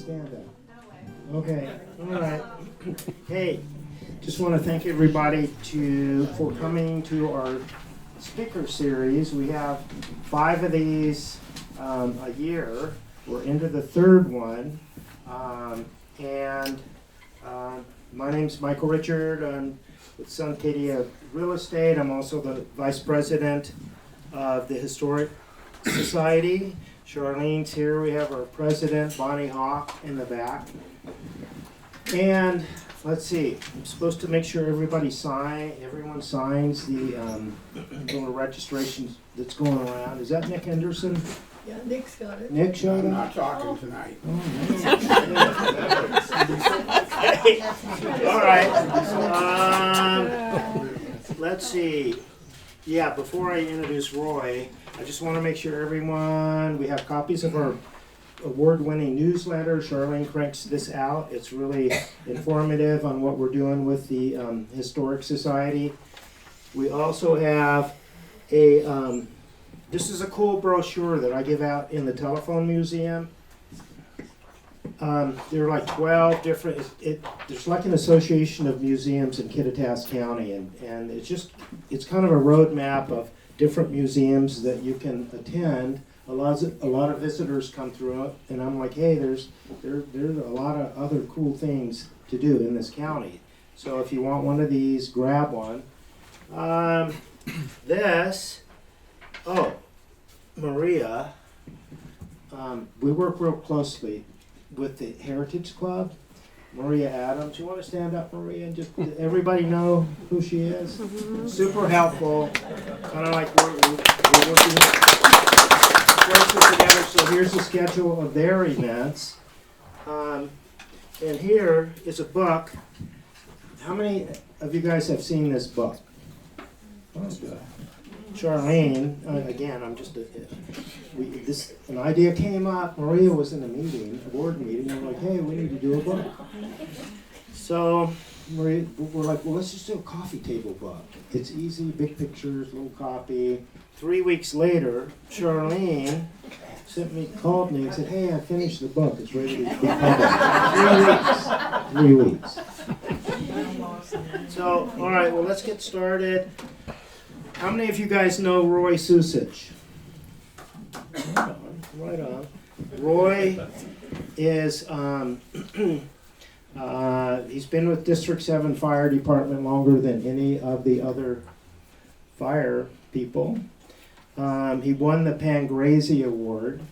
stand up? Okay, all right. Hey, just want to thank everybody for coming to our speaker series. We have 5 of these a year. We're into the 3rd one. My name's Michael Richard. I'm with Suncadia Real Estate. I'm also the vice president of the Historic Society. Charlene's here. We have our president, Bonnie Hawk, in the back. And let's see, I'm supposed to make sure everyone signs the little registration that's going around. Is that Nick Henderson? Yeah, Nick's got it. Nick showed I'm up? not talking tonight. All right. Let's see. Yeah, before I introduce Roy, I just want to make sure we have copies of our award-winning newsletter. Charlene cranks this out. It's really informative on what we're doing with the Historic Society. We also have this is a cool brochure that I give out in the Telephone Museum. There are like 12 different, there's like an association of museums in Kittitas County, and it's kind of a roadmap of different museums that you can attend. A lot of visitors come through it, and I'm like, hey, there's a lot of other cool things to do in this county. So if you want one of these, grab one. Maria, we work real closely with the Heritage Club. Maria Adams, you want to stand up, Maria, and just everybody know who she is? Mm-hmm. Super helpful, kind of like we're working closely together. So here's the schedule of their events. And here is a book. How many of you guys have seen this book? Oh, good. Charlene, again, an idea came up. Maria was in a board meeting. We're like, hey, we need to do a book. So Maria, we're like, well, let's just do a coffee table book. It's easy, big pictures, little copy. 3 weeks later, Charlene called me and said, hey, I finished the book. It's ready to be published. 3 weeks. So, all right, well, let's get started. How many of you guys know Roy Susich? Right on. Roy is, he's been with District 7 Fire Department longer than any of the other fire people. He won the Pangrazi Award,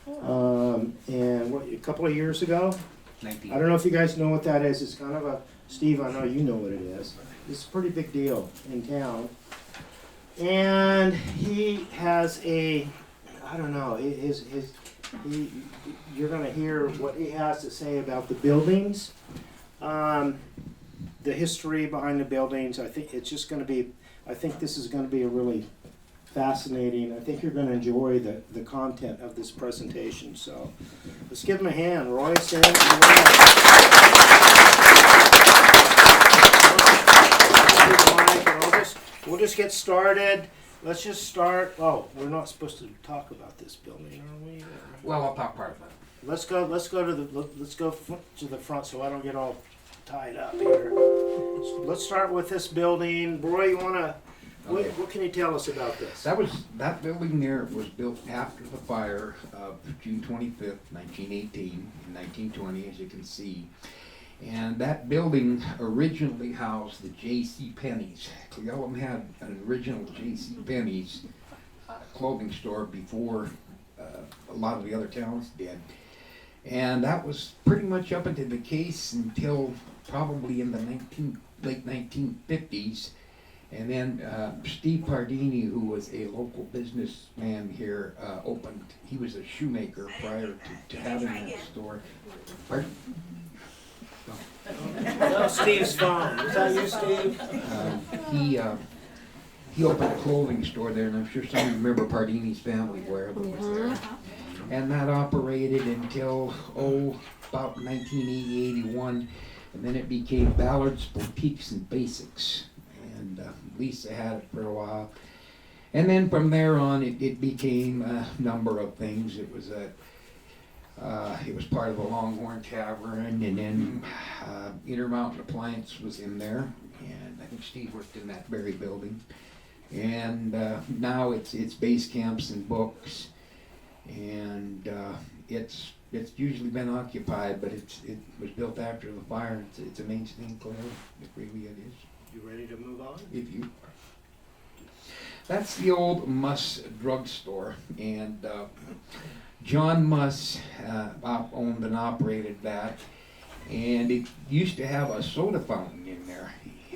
and a couple of years ago? 19. I don't know if you guys know what that is. It's kind of Steve, I know you know what it is. It's a pretty big deal in town. And he has you're going to hear what he has to say about the buildings, the history behind the buildings. I think this is going to be a really fascinating. I think you're going to enjoy the content of this presentation. So let's give him a hand. Roy, stand up. We'll just get started. Let's just start. Oh, we're not supposed to talk about this building, are we? Well, I'll talk part of it. Let's go to the front so I don't get all tied up here. So let's start with this building. Roy, you wanna? Okay. What can you tell us about this? That building there was built after the fire of June 25th, 1918 and 1920, as you can see. And that building originally housed the J.C. Penney's. Cleveland had an original J.C. Penney's clothing store before a lot of the other towns did. And that was pretty much up into the case until probably in the late 1950s. And then Steve Pardini, who was a local businessman here, opened. He was a shoemaker prior to having that store. Pardon? No, Steve's phone. Is that you, Steve? He opened a clothing store there, and I'm sure some of you remember Pardini's family wear that was there. And that operated until about 1980-81, and then it became Ballard's Boutiques and Basics. And Lisa had it for a while. And then from there on, it became a number of things. It was a It was part of the Longhorn Tavern, and then Intermountain Appliance was in there, and I think Steve worked in that very building. And now it's base camps and books, and it's usually been occupied, but it was built after the fire. It's amazing, Claire. It really it is. You ready to move on? If you. That's the old Muss drugstore, and John Muss owned and operated that, and it used to have a soda fountain in there.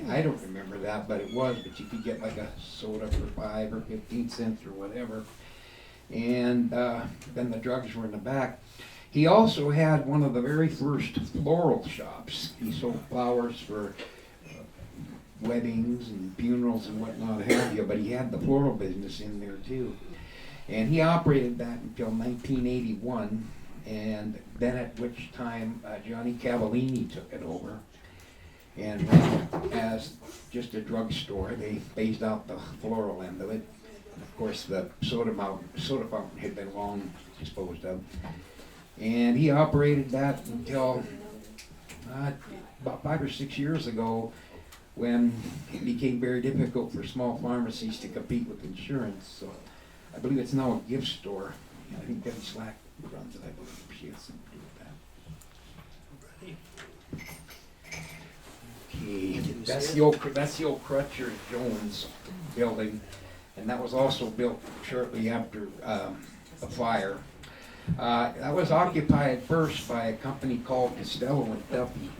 I don't remember that, but it was, but you could get like a soda for 5 or 15 cents or whatever, and then the drugs were in the back. He also had one of the very first floral shops. He sold flowers for weddings and funerals and whatnot have you, but he had the floral business in there too. And he operated that until 1981, and then at which time Johnny Cavallini took it over and ran it as just a drugstore. They phased out the floral end of it. And of course, the soda fountain had been long disposed of. And he operated that until about 5 or 6 years ago, when it became very difficult for small pharmacies to compete with insurance. So I believe it's now a gift store. I think Debbie Slack runs it, I believe. She has something to do with that. Okay, that's the old Crutcher Jones building, and that was also built shortly after the fire. That was occupied first by a company called Costello and Duffy,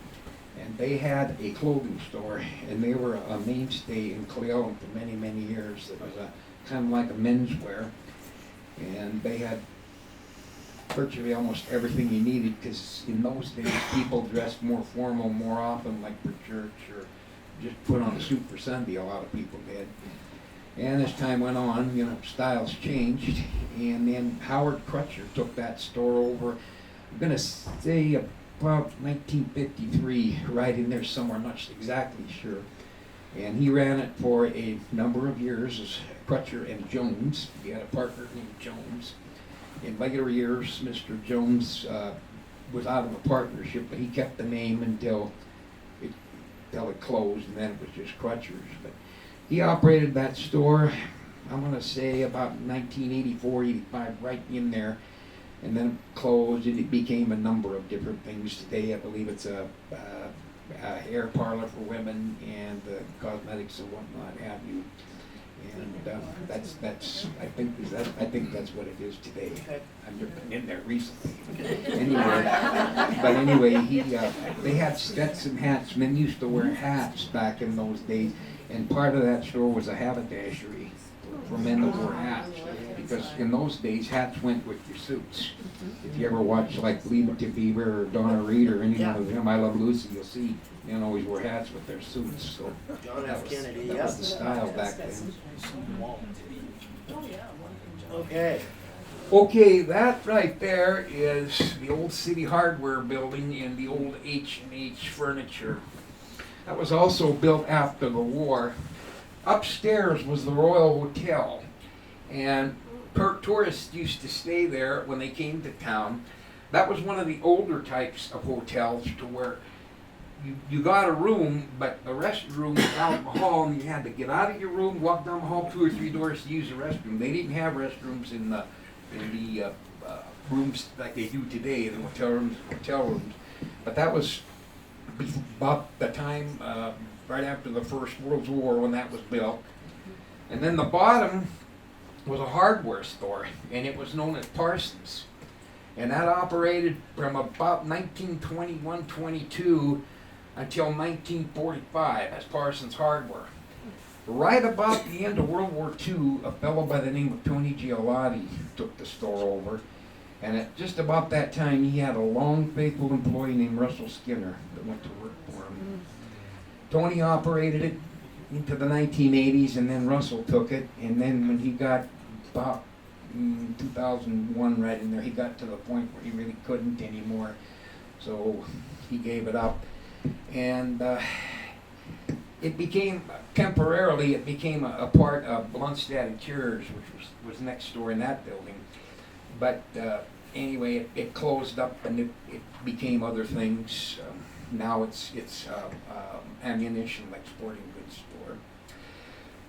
and they had a clothing store, and they were a mainstay in Cleveland for many, many years. It was a kind of like a menswear, and they had virtually almost everything you needed, because in those days people dressed more formal more often, like for church, or just put on a suit for Sunday. A lot of people did. And as time went on, styles changed, and then Howard Crutcher took that store over. I'm gonna say about 1953, right in there somewhere, I'm not exactly sure. And he ran it for a number of years as Crutcher and Jones. He had a partner named Jones. In later years, Mr. Jones was out of a partnership, but he kept the name until it closed, and then it was just Crutcher's. But he operated that store, I'm going to say about 1984, 85, right in there, and then it closed, and it became a number of different things. Today, I believe it's a hair parlor for women and cosmetics and whatnot have you. And I think that's what it is today. I've never been in there recently. Anyway, they had Stetson hats. Men used to wear hats back in those days, and part of that store was a haberdashery for men that wore hats, because in those days hats went with your suits. If you ever watch like Leave It to Beaver or Donna Reed or any of them, I Love Lucy, you'll see men always wore hats with their suits. So John F. Kennedy, that was the style back then. Okay. Okay, that right there is the old City Hardware building and the old H&H Furniture. That was also built after the war. Upstairs was the Royal Hotel, and tourists used to stay there when they came to town. That was one of the older types of hotels, to where you got a room, but the restroom was out in the hall, and you had to get out of your room, walk down the hall 2 or 3 doors to use the restroom. They didn't have restrooms in the rooms like they do today, the hotel rooms. But that was about the time right after the First World War when that was built. And then the bottom was a hardware store, and it was known as Parsons. And that operated from about 1921-22 until 1945 as Parsons Hardware. Right about the end of World War II, a fellow by the name of Tony Giolotti took the store over. And at just about that time, he had a long, faithful employee named Russell Skinner that went to work for him. Tony operated it into the 1980s, and then Russell took it. And then when he got about 2001 right in there, he got to the point where he really couldn't anymore. So he gave it up. And it became, temporarily, it became a part of Blundstad Interiors, which was next door in that building. But anyway, it closed up and it became other things. Now it's ammunition, like sporting goods store.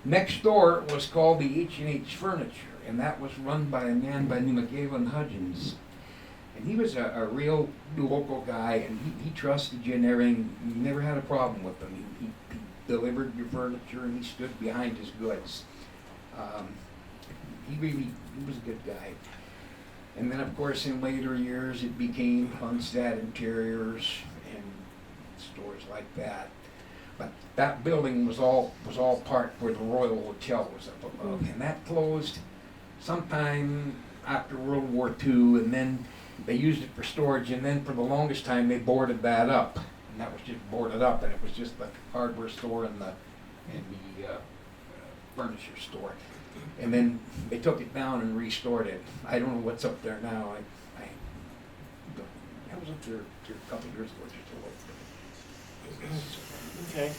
Next door was called the H&H Furniture, and that was run by a man by the name of Galen Hudgens. And he was a real local guy, and he trusted you and everything. You never had a problem with him. He delivered your furniture, and he stood behind his goods. He was a good guy. And then, of course, in later years, it became Hunstad Interiors and stores like that. But that building was all part where the Royal Hotel was up above, and that closed sometime after World War II, and then they used it for storage, and then for the longest time they boarded that up, and that was just boarded up, and it was just the hardware store and the furniture store. And then they took it down and restored it. I don't know what's up there now. I was up there a couple of years ago just to look. Okay.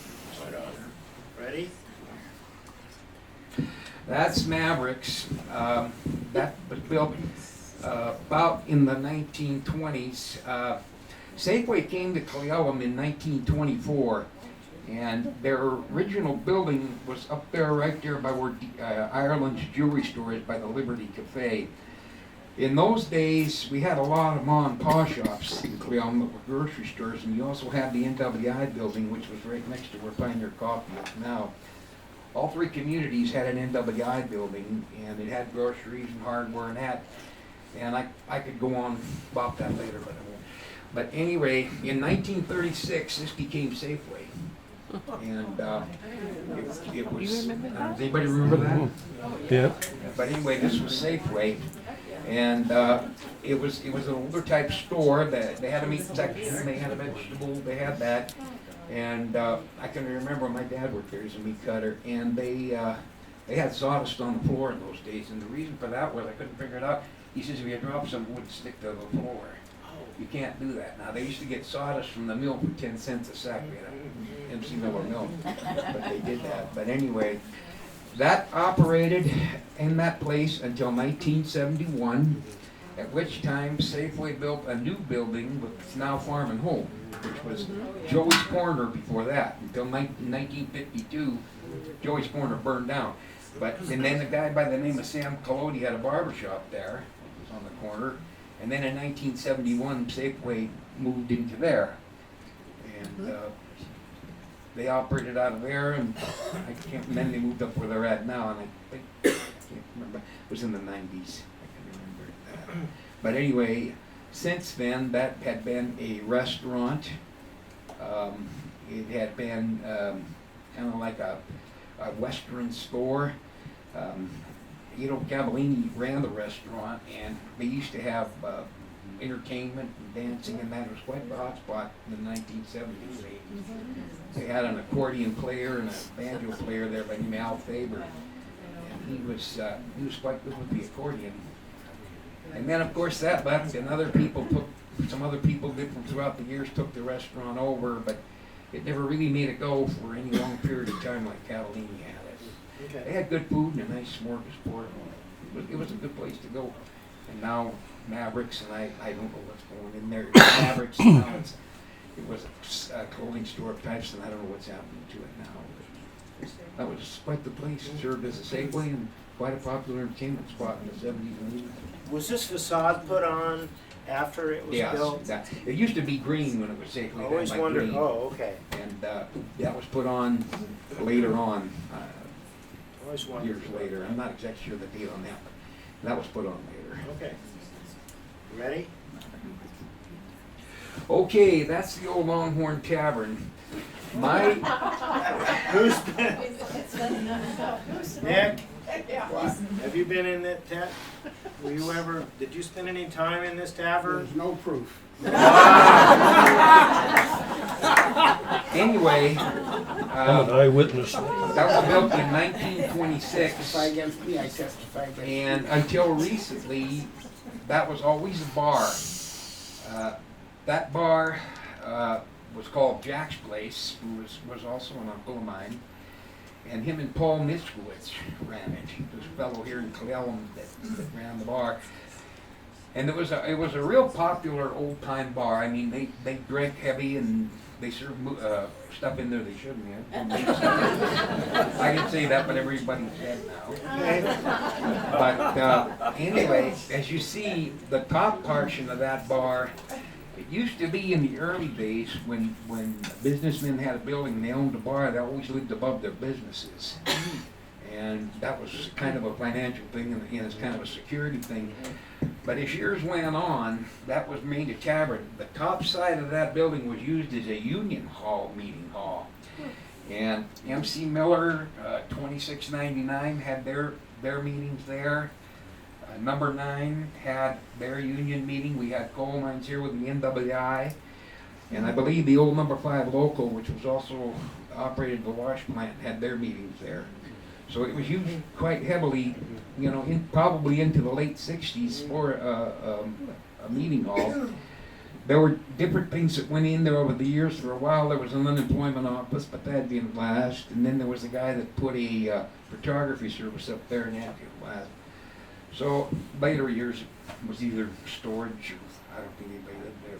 Ready? That's Mavericks. That was built about in the 1920s. Safeway came to Cleellum in 1924, and their original building was up there, right there by where Ireland's jewelry store is, by the Liberty Cafe. In those days, we had a lot of mom and pa shops in Cleellum that were grocery stores, and you also had the NWI building, which was right next to where Pioneer Coffee is now. All three communities had an NWI building, and it had groceries and hardware and that. And I could go on about that later, but I won't. But anyway, in 1936, this became Safeway. And it was, does anybody remember that? Yeah. But anyway, this was Safeway. And it was an older type store that they had a meat section, they had a vegetable, they had that. And I can remember my dad worked there as a meat cutter, and they had sawdust on the floor in those days. And the reason for that was I couldn't figure it out. He says if you drop some, it would stick to the floor. You can't do that. Now they used to get sawdust from the mill for 10 cents a sack, MC Miller Mill, but they did that. But anyway, that operated in that place until 1971, at which time Safeway built a new building, which is now Farm and Home, which was Joey's Corner before that. Until 1952, Joey's Corner burned down. And then a guy by the name of Sam Collodi had a barber shop there, it was on the corner. And then in 1971, Safeway moved into there. And they operated out of there, and and then they moved up where they're at now, and I can't remember, it was in the 90s, I can remember that. But anyway, since then, that had been a restaurant. It had been kind of like a Western store. Cavallini ran the restaurant, and they used to have entertainment and dancing, and that was quite the hot spot in the 1970s. They had an accordion player and a banjo player there by the name of Al Faber, and he was quite good with the accordion. And then of course that left, and some other people did from throughout the years took the restaurant over, but it never really made it go for any long period of time like Cavallini had it. Okay. They had good food and a nice smorgasbord. It was a good place to go. And now Mavericks, and I don't know what's going in there. Mavericks, now it was a clothing store of types, and I don't know what's happening to it now. But that was quite the place. It served as a Safeway and quite a popular entertainment spot in the 70s and 80s. Was this facade put on after it was built? Yes, it used to be green when it was Safeway. I always wondered. Oh, okay. And that was put on later on. Always wondered. Years later. I'm not exactly sure the date on that, but that was put on later. Okay. You ready? Okay, that's the old Longhorn Tavern. Who's been? Nick? What? Have you been in that tent? Did you spend any time in this tavern? There's no proof. Anyway, I'm an eyewitness. that was built in 1926, Testify against me, I testify against you. and until recently, that was always a bar. That bar was called Jack's Place, who was also an uncle of mine, and him and Paul Miskowitz ran it. This fellow here in Cleellum that ran the bar. And it was a real popular old time bar. I mean, they drank heavy and they served stuff in there they shouldn't have. I didn't say that, but everybody's dead now. But anyway, as you see, the top portion of that bar, it used to be in the early days when businessmen had a building and they owned a bar, they always lived above their businesses. And that was kind of a financial thing and it's kind of a security thing. But as years went on, that was made a tavern. The top side of that building was used as a union hall, meeting hall. And MC Miller, 2699, had their meetings there. Number 9 had their union meeting. We had coal mines here with the NWI. And I believe the old Number 5 local, which was also operated the wash plant, had their meetings there. So it was used quite heavily, you know, probably into the late 60s for a meeting hall. There were different things that went in there over the years. For a while there was an unemployment office, but that didn't last. And then there was a guy that put a photography service up there and that didn't last. So later years it was either storage or I don't think anybody lived there.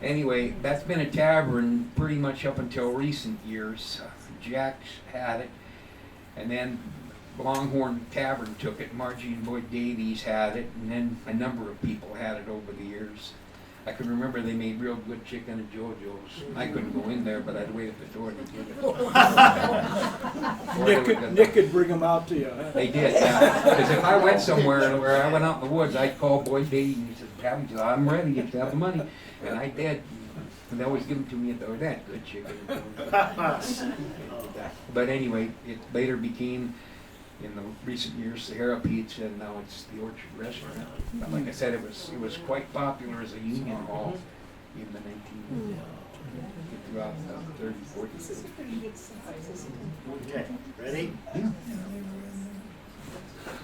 But anyway, that's been a tavern pretty much up until recent years. Jack's had it. And then Longhorn Tavern took it, Margie and Boyd Davies had it, and then a number of people had it over the years. I can remember they made real good chicken at JoJo's. I couldn't go in there, but I'd wait at the door to get it. Nick could bring them out to you. Huh? They did, yeah. Because if I went somewhere where I went out in the woods, I'd call Boyd Davies and he said, I'm ready, you have the money. And I did. And they always give them to me at the door, that good chicken. But anyway, it later became, in the recent years, Sahara Pizza, and now it's the Orchard Restaurant. But like I said, it was quite popular as a union hall in the throughout the 30s, 40s. Okay, ready?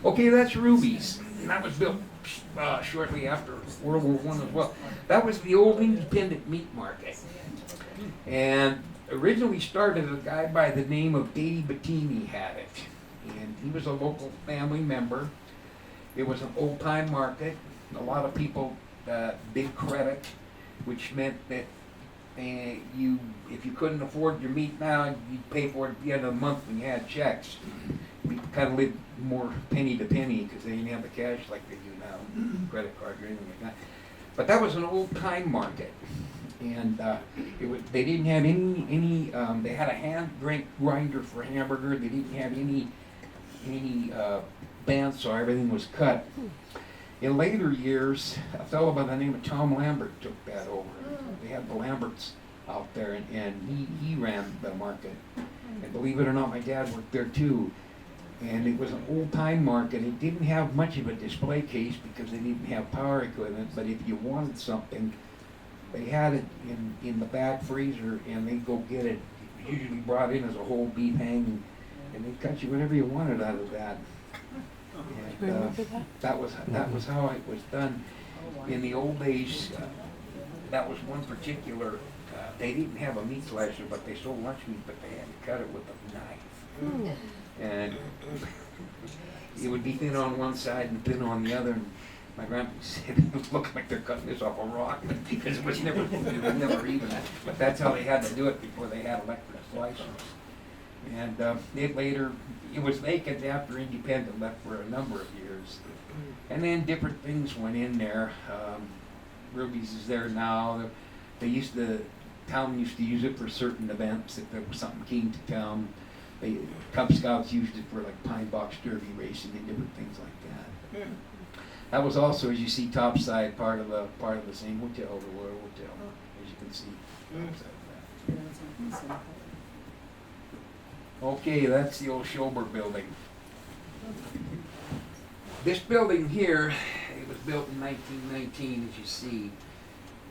Okay, that's Ruby's. And that was built shortly after World War I as well. That was the old independent meat market. And originally started a guy by the name of Davey Bettini had it. And he was a local family member. It was an old time market. A lot of people, big credit, which meant that if you couldn't afford your meat now, you'd pay for it at the end of the month when you had checks. People kind of lived more penny to penny because they didn't have the cash like they do now, credit card or anything like that. But that was an old time market. And they didn't have any they had a hand grinder for hamburger. They didn't have any bandsaw. Everything was cut. In later years, a fellow by the name of Tom Lambert took that over. They had the Lamberts out there, and he ran the market. And believe it or not, my dad worked there too. And it was an old time market. It didn't have much of a display case because they didn't have power equipment. But if you wanted something, they had it in the back freezer, and they'd go get it. It was usually brought in as a whole beef hanging, and they'd cut you whatever you wanted out of that. And, that was how it was done in the old days. That was one particular. They didn't have a meat slicer, but they sold lunch meat, but they had to cut it with a knife, and it would be thin on one side and thin on the other. And my grandpa said it looked like they're cutting this off a rock because it was never even. But that's how they had to do it before they had electric slicers. And it was vacant after Independent left for a number of years. And then different things went in there. Ruby's is there now. Town used to use it for certain events. If there was something came to town, Cub Scouts used it for like pine box derby racing and different things like that. That was also, as you see, topside part of the same hotel, the Royal Hotel, as you can see. Topside of that. Okay, that's the old Schober building. This building here, it was built in 1919, as you see,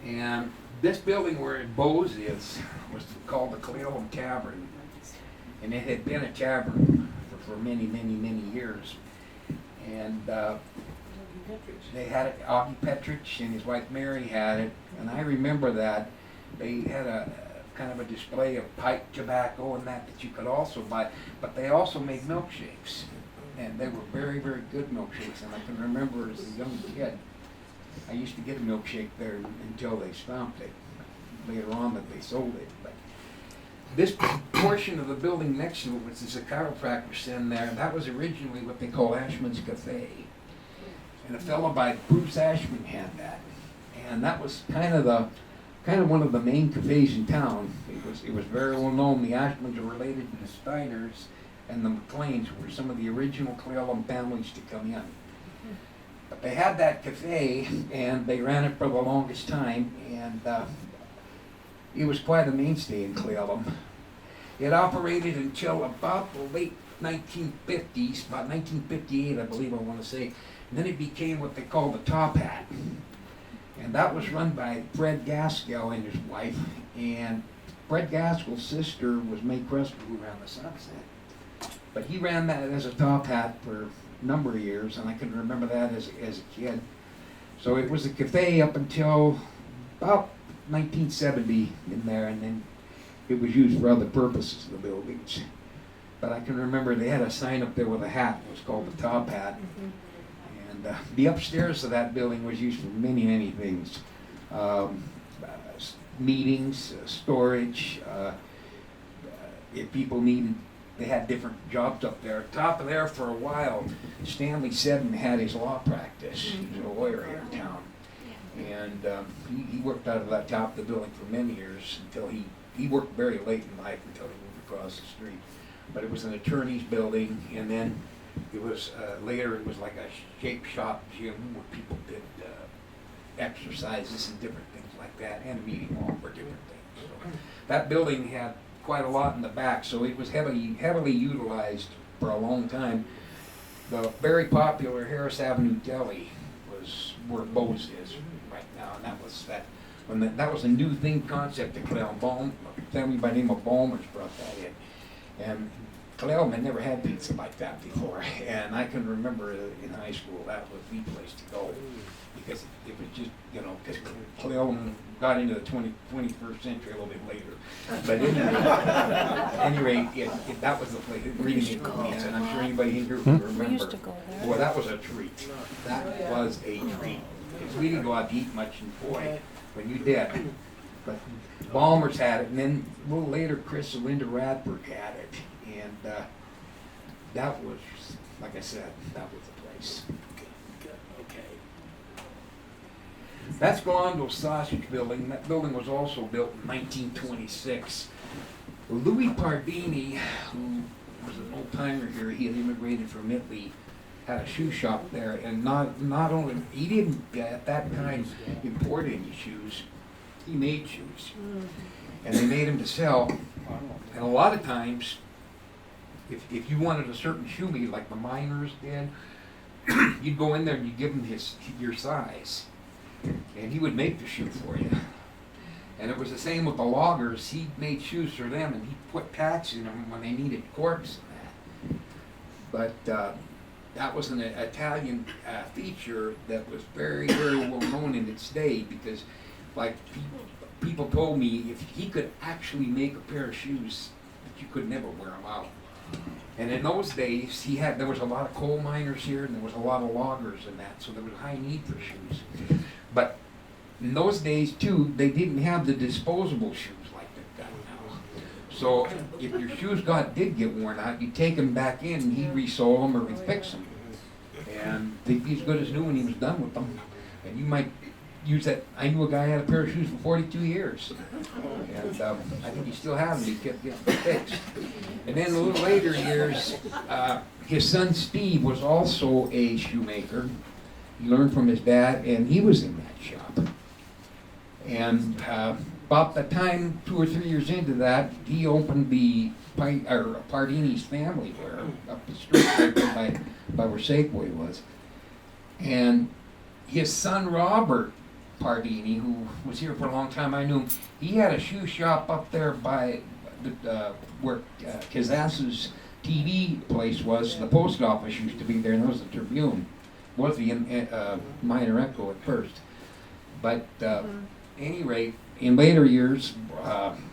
and this building where Bose is was called the Cleolum Tavern, and it had been a tavern for many, many, many years. And they had it, Augie Petrich and his wife Mary had it, and I remember that they had a kind of a display of pipe tobacco and that you could also buy, but they also made milkshakes, and they were very, very good milkshakes. And I can remember as a young kid I used to get a milkshake there until they stopped it. Later on that they sold it. But this portion of the building next to it, which is a chiropractor center there, that was originally what they call Ashman's Cafe. And a fellow by Bruce Ashman had that. And that was kind of one of the main cafes in town. It was very well known. The Ashmans are related to the Steiners, and the McLeans were some of the original Cleveland families to come in. But they had that cafe, and they ran it for the longest time, and it was quite a mainstay in Cleveland. It operated until about the late 1950s, about 1958, I believe I want to say. And then it became what they call the Top Hat. And that was run by Fred Gaskell and his wife. And Fred Gaskell's sister was May Cresper, who ran the Sunset. But he ran that as a Top Hat for a number of years, and I can remember that as a kid. So it was a cafe up until about 1970 in there, and then it was used for other purposes, the buildings. But I can remember they had a sign up there with a hat. It was called the Top Hat. And the upstairs of that building was used for many, many things. Meetings, storage. If people needed, they had different jobs up there. Top of there for a while, Stanley Seddon had his law practice. He was a lawyer here in town. And he worked out of that top of the building for many years until he worked very late in life until he moved across the street. But it was an attorney's building, and then it was later it was like a shape shop gym where people did exercises and different things like that, and a meeting hall for different things. So that building had quite a lot in the back, so it was heavily utilized for a long time. The very popular Harris Avenue Deli was where Bo's is right now, and that was a new thing concept at Cleveland. A family by the name of Ballmer's brought that in. And Cleveland had never had pizza like that before, and I can remember in high school that was the place to go, because it was just, because Cleveland got into the 21st century a little bit later. But anyway, that was the place. And I'm sure anybody in here will remember. We used to go there. Boy, that was a treat. That was a treat. Because we didn't go out to eat much, and boy, when you did. But Ballmer's had it, and then a little later, Chris and Linda Radford had it. And that was, like I said, that was the place. Okay. That's Golando's Sausage Building. That building was also built in 1926. Louis Pardini, who was an old timer here, he had immigrated from Italy, had a shoe shop there, and not only, he didn't at that time import any shoes, he made shoes. And they made them to sell. And a lot of times, if you wanted a certain shoe made, like the miners did, you'd go in there and you'd give him your size, and he would make the shoe for you. And it was the same with the loggers. He made shoes for them, and he put tacks in them when they needed corks and that. But that was an Italian feature that was very, very well known in its day, because like people told me if he could actually make a pair of shoes, that you could never wear them out. And in those days, there was a lot of coal miners here, and there was a lot of loggers and that, so there was a high need for shoes. But in those days, too, they didn't have the disposable shoes like they've got now. So if your shoes did get worn out, you take them back in, and he'd resole them or fix them. And they'd be as good as new when he was done with them. And you might use that. I knew a guy who had a pair of shoes for 42 years. And I think he still has them. He kept getting them fixed. And then a little later years, his son Steve was also a shoemaker. He learned from his dad, and he was in that shop. And about the time, 2 or 3 years into that, he opened the Pardini's Family Wear up the street by where Safeway was. And his son Robert Pardini, who was here for a long time, I knew him, he had a shoe shop up there by where Kazas's TV place was. The post office used to be there, and there was the Tribune. Was the Minor Echo at first. But any rate, in later years,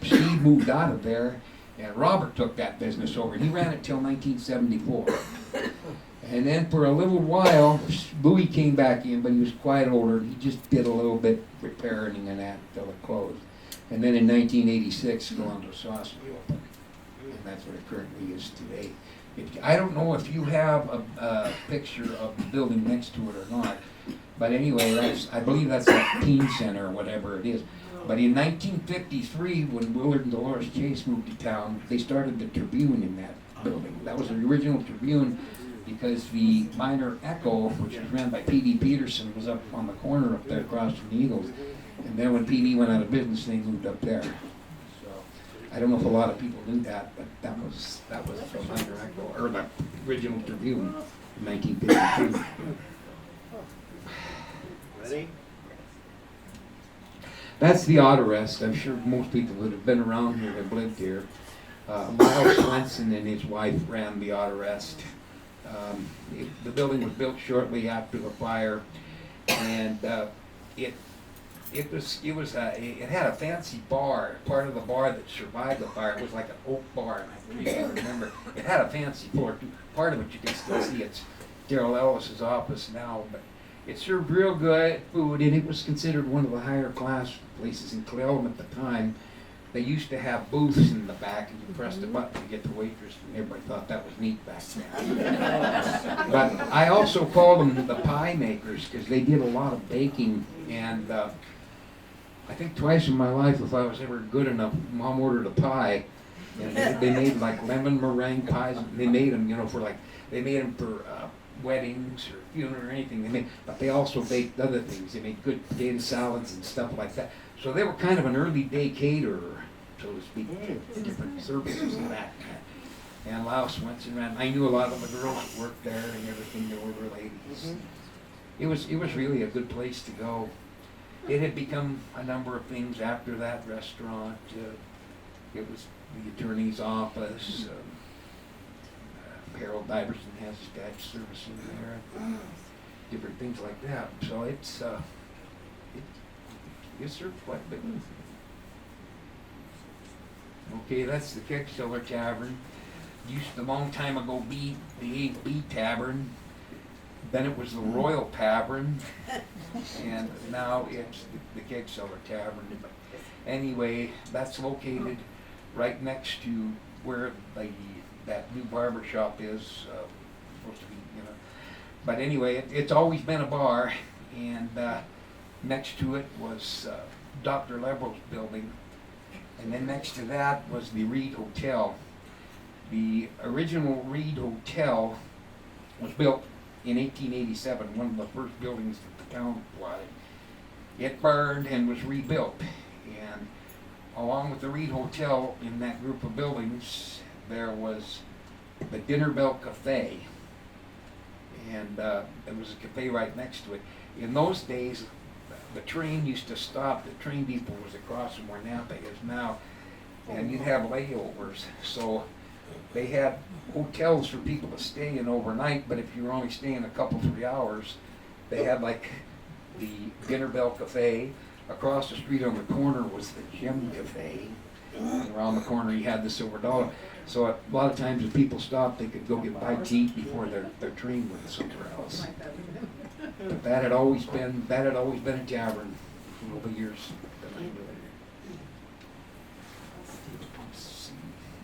Steve moved out of there, and Robert took that business over. He ran it till 1974. And then for a little while, Bowie came back in, but he was quite older. He just did a little bit repairing and that until it closed. And then in 1986, Galando Sauce opened, and that's what it currently is today. I don't know if you have a picture of the building next to it or not, but anyway, I believe that's a teen center or whatever it is. But in 1953, when Willard and Dolores Chase moved to town, they started the Tribune in that building. That was the original Tribune, because the Minor Echo, which was ran by P.D. Peterson, was up on the corner up there across from the Eagles. And then when P.D. went out of business, they moved up there. So I don't know if a lot of people knew that, but that was the Minor Echo, or the original Tribune in 1952. Ready? That's the auto rest. I'm sure most people that have been around here have lived here. Miles Swenson and his wife ran the auto rest. The building was built shortly after the fire, and it had a fancy bar. Part of the bar that survived the fire was like an oak bar, and I remember it had a fancy floor too. Part of it you can still see. It's Darrell Ellis's office now, but it served real good food, and it was considered one of the higher class places in Cleveland at the time. They used to have booths in the back, and you pressed a button to get the waitress, and everybody thought that was neat back then. But I also called them the pie makers, because they did a lot of baking, and I think twice in my life, if I was ever good enough, Mom ordered a pie, and they made like lemon meringue pies. They made them, they made them for weddings or funeral or anything. But they also baked other things. They made good potato salads and stuff like that. So they were kind of an early day caterer, so to speak, to different services and that. And Laos Swenson ran. I knew a lot of the girls that worked there and everything. They were ladies. It was really a good place to go. It had become a number of things after that restaurant. It was the attorney's office. Harold Diverson has his dad's service in there. Different things like that. So it served quite a bit. Okay, that's the Kickseller Tavern. Used to, a long time ago, be the A.B. Tavern. Then it was the Royal Tavern, and now it's the Kickseller Tavern. Anyway, that's located right next to where that new barber shop is supposed to be, But anyway, it's always been a bar, and next to it was Dr. Leverill's building, and then next to that was the Reed Hotel. The original Reed Hotel was built in 1887, one of the first buildings that the town applied. It burned and was rebuilt, and along with the Reed Hotel in that group of buildings, there was the Dinner Bell Cafe, and there was a cafe right next to it. In those days, the train used to stop. The train depot was across from where Napa is now, and you'd have layovers. So they had hotels for people to stay in overnight, but if you were only staying a couple, 3 hours, they had like the Dinner Bell Cafe. Across the street on the corner was the Gem Cafe. And around the corner you had the Silver Dollar. So a lot of times if people stopped, they could go get bite to eat before their train went somewhere else. But that had always been a tavern for all the years that I knew it.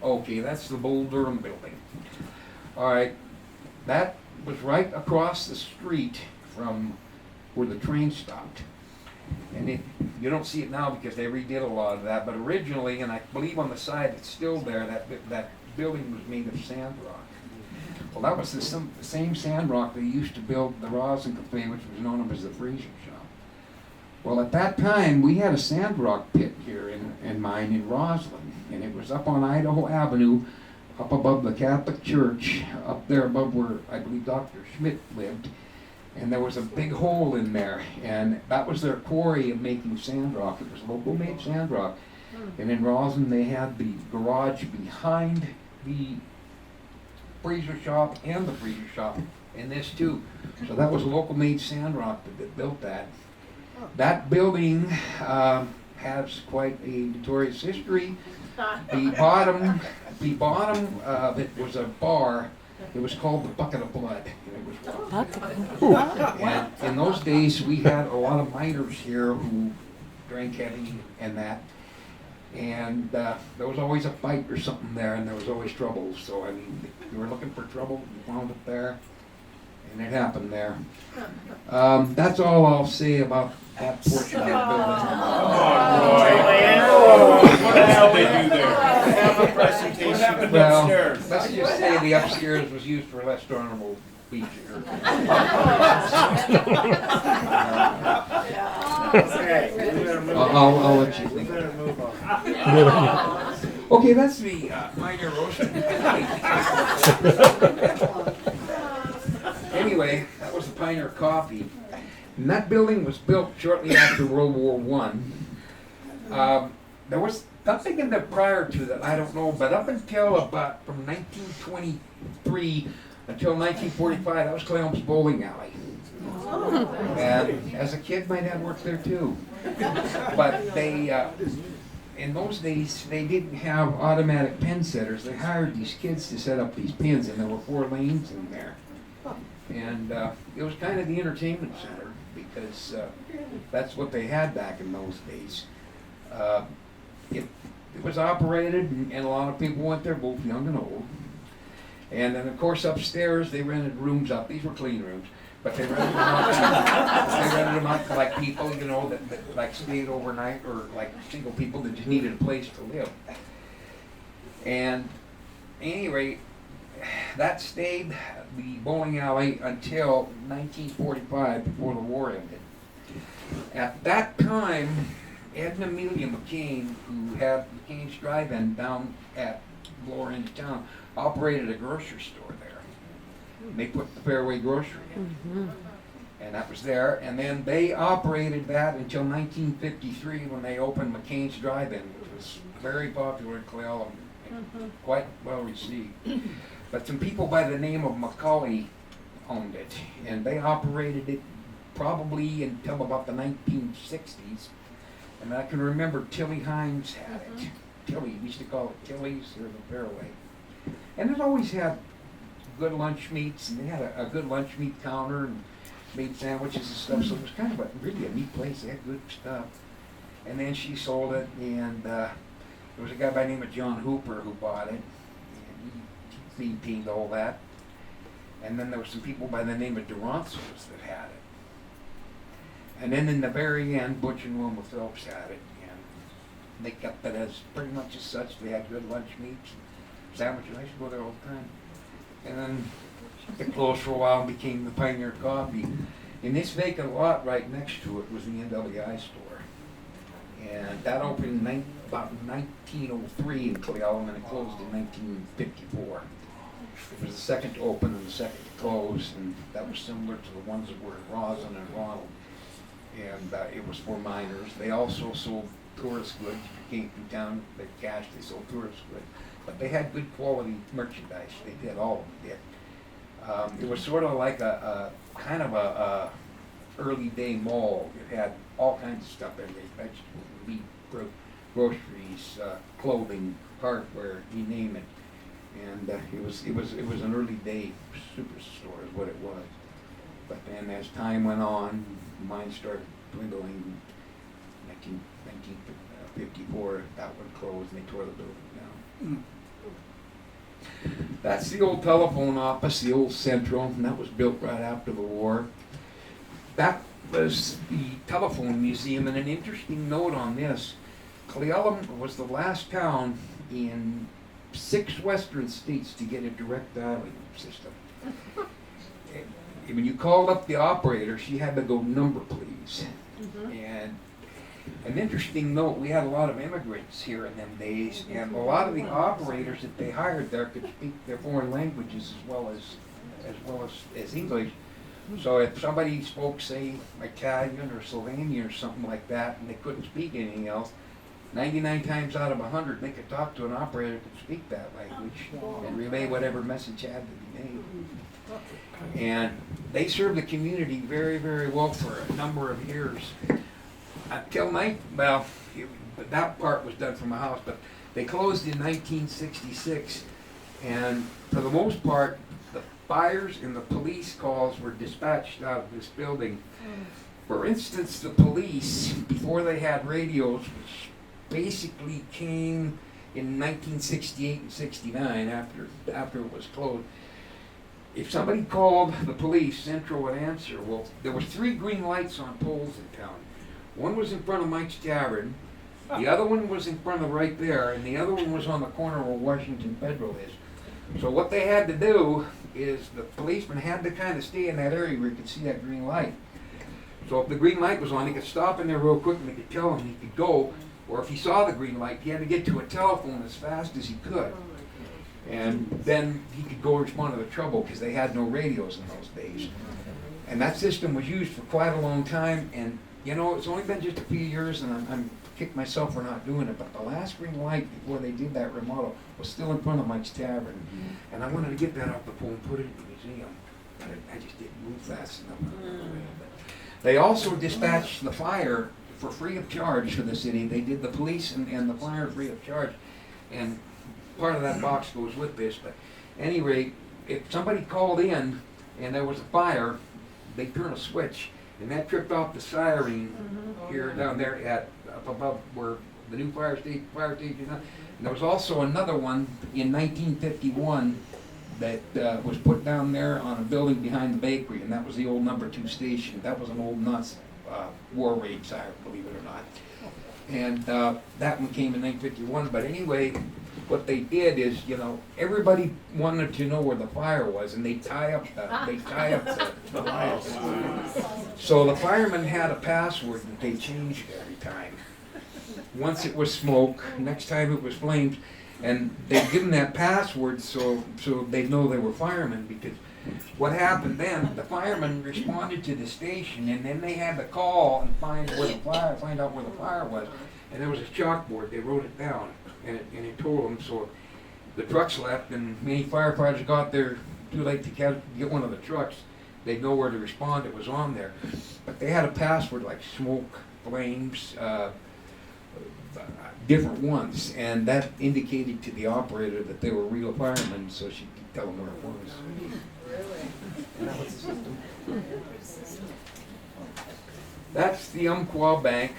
Okay, that's the Bull Durham building. All right, that was right across the street from where the train stopped. And you don't see it now because they redid a lot of that, but originally, and I believe on the side it's still there, that building was made of sand rock. Well, that was the same sand rock they used to build the Rosin Cafe, which was known as the Freezer Shop. Well, at that time, we had a sand rock pit here in mine in Roslyn, and it was up on Idaho Avenue, up above the Catholic Church, up there above where I believe Dr. Schmidt lived. And there was a big hole in there, and that was their quarry of making sand rock. It was local made sand rock. And in Roslyn, they had the garage behind the freezer shop and the freezer shop, and this too. So that was local made sand rock that built that. That building has quite a notorious history. The bottom of it was a bar It was called the Bucket of Blood. And it was and in those days, we had a lot of miners here who drank heavy and that. And there was always a fight or something there, and there was always trouble. So, I mean, if you were looking for trouble, you found it there. And it happened there. That's all I'll say about that portion of the What else did they do there? Have a presentation. What happened building. Well, upstairs? let's just say the upstairs was used for less honorable features. Okay, we better move on. I'll let you We think. better move on. Okay, that's the minor roasting. Anyway, that was the Pioneer Coffee. And that building was built shortly after World War I. There was something in there prior to that, I don't know, but up until about from 1923 until 1945, that was Cleome's bowling alley. And as a kid, my dad worked there too. But they, in those days, they didn't have automatic pen setters. They hired these kids to set up these pens, and there were 4 lanes in there. And it was kind of the entertainment center because that's what they had back in those days. It was operated, and a lot of people went there, both young and old. And then, of course, upstairs they rented rooms out. These were clean rooms, but they rented them out to like people, you know, that like stayed overnight, or like single people that just needed a place to live. And at any rate, that stayed the bowling alley until 1945, before the war ended. At that time, Ed and Amelia McCain, who had McCain's Drive-In down at lower end of town, operated a grocery store there. They put the Fairway Grocery in. And that was there. And then they operated that until 1953 when they opened McCain's Drive-In, which was very popular in Cleola, quite well received. But some people by the name of Macaulay owned it, and they operated it probably until about the 1960s. And I can remember Tilly Hines had it. Tilly, we used to call it Tilly's or the Fairway. And it always had good lunch meats, and they had a good lunch meat counter and made sandwiches and stuff. So it was kind of really a neat place. They had good stuff. And then she sold it, and there was a guy by the name of John Hooper who bought it. And he maintained all that. And then there were some people by the name of Durantzos that had it. And then in the very end, Butch and Wilma Phillips had it, and they kept it as pretty much as such. They had good lunch meats, and sandwiches. I used to go there all the time. And then it closed for a while and became the Pioneer Coffee. And this vacant lot right next to it was the NWI store. And that opened about 1903 in Cleola, and it closed in 1954. It was the second to open and the second to close, and that was similar to the ones that were in Roslyn and Ronald. And it was for miners. They also sold tourist goods. If you came through town, they cashed, they sold tourist goods. But they had good quality merchandise. They did, all of them did. It was sort of like a kind of a early day mall. It had all kinds of stuff every day: vegetables, meat, fruit, groceries, clothing, hardware, you name it. And it was an early day superstore is what it was. But then as time went on, mine started dwindling. 1954, that one closed, and they tore the building down. That's the old telephone office, the old Central, and that was built right after the war. That was the telephone museum, and an interesting note on this, Cleola was the last town in 6 western states to get a direct dialing system. When you called up the operator, she had to go, "Number, please." And an interesting note, we had a lot of immigrants here in them days, and a lot of the operators that they hired there could speak their foreign languages as well as English. So if somebody spoke, say, Italian or Slovenian or something like that, and they couldn't speak anything else, 99 times out of 100, they could talk to an operator that could speak that language and relay whatever message had to be made. And they served the community very, very well for a number of years. Until that part was done from a house, but they closed in 1966, and for the most part, fires and the police calls were dispatched out of this building. For instance, the police, before they had radios, which basically came in 1968 and 69 after it was closed, if somebody called the police, Central would answer. Well, there were 3 green lights on poles in town. One was in front of Mike's Tavern, the other one was in front of right there, and the other one was on the corner where Washington Federal is. So what they had to do is the policeman had to kind of stay in that area where he could see that green light. So if the green light was on, he could stop in there real quick and they could tell him he could go. Or if he saw the green light, he had to get to a telephone as fast as he could. And then he could go respond to the trouble because they had no radios in those days. And that system was used for quite a long time. And you know, it's only been just a few years, and I'm kicked myself for not doing it. But the last green light before they did that remodel was still in front of Mike's Tavern. And I wanted to get that off the pole and put it in the museum. But I just didn't move fast enough. They also dispatched the fire for free of charge for the city. They did the police and the fire free of charge. And part of that box goes with this. But at any rate, if somebody called in and there was a fire, they turn a switch. And that tripped off the siren here down there at up above where the new fire station is. And there was also another one in 1951 that was put down there on a building behind the bakery, and that was the old number 2 station. That was an old Nazi war raid siren, believe it or not. And that one came in 1951. But anyway, what they did is, you know, everybody wanted to know where the fire was, and they tie up the lights. So the firemen had a password that they changed every time. Once it was smoke, next time it was flames, and they'd give them that password so they'd know they were firemen. Because what happened then, the firemen responded to the station, and then they had to call and find out where the fire was. And there was a chalkboard. They wrote it down. And it told them. So the trucks left, and many firefighters got there too late to get one of the trucks. They'd know where to respond. It was on there. But they had a password like smoke, flames, different ones. And that indicated to the operator that they were real firemen, so she could tell them where it was. Really? And that was the system. That's the Umpqua Bank.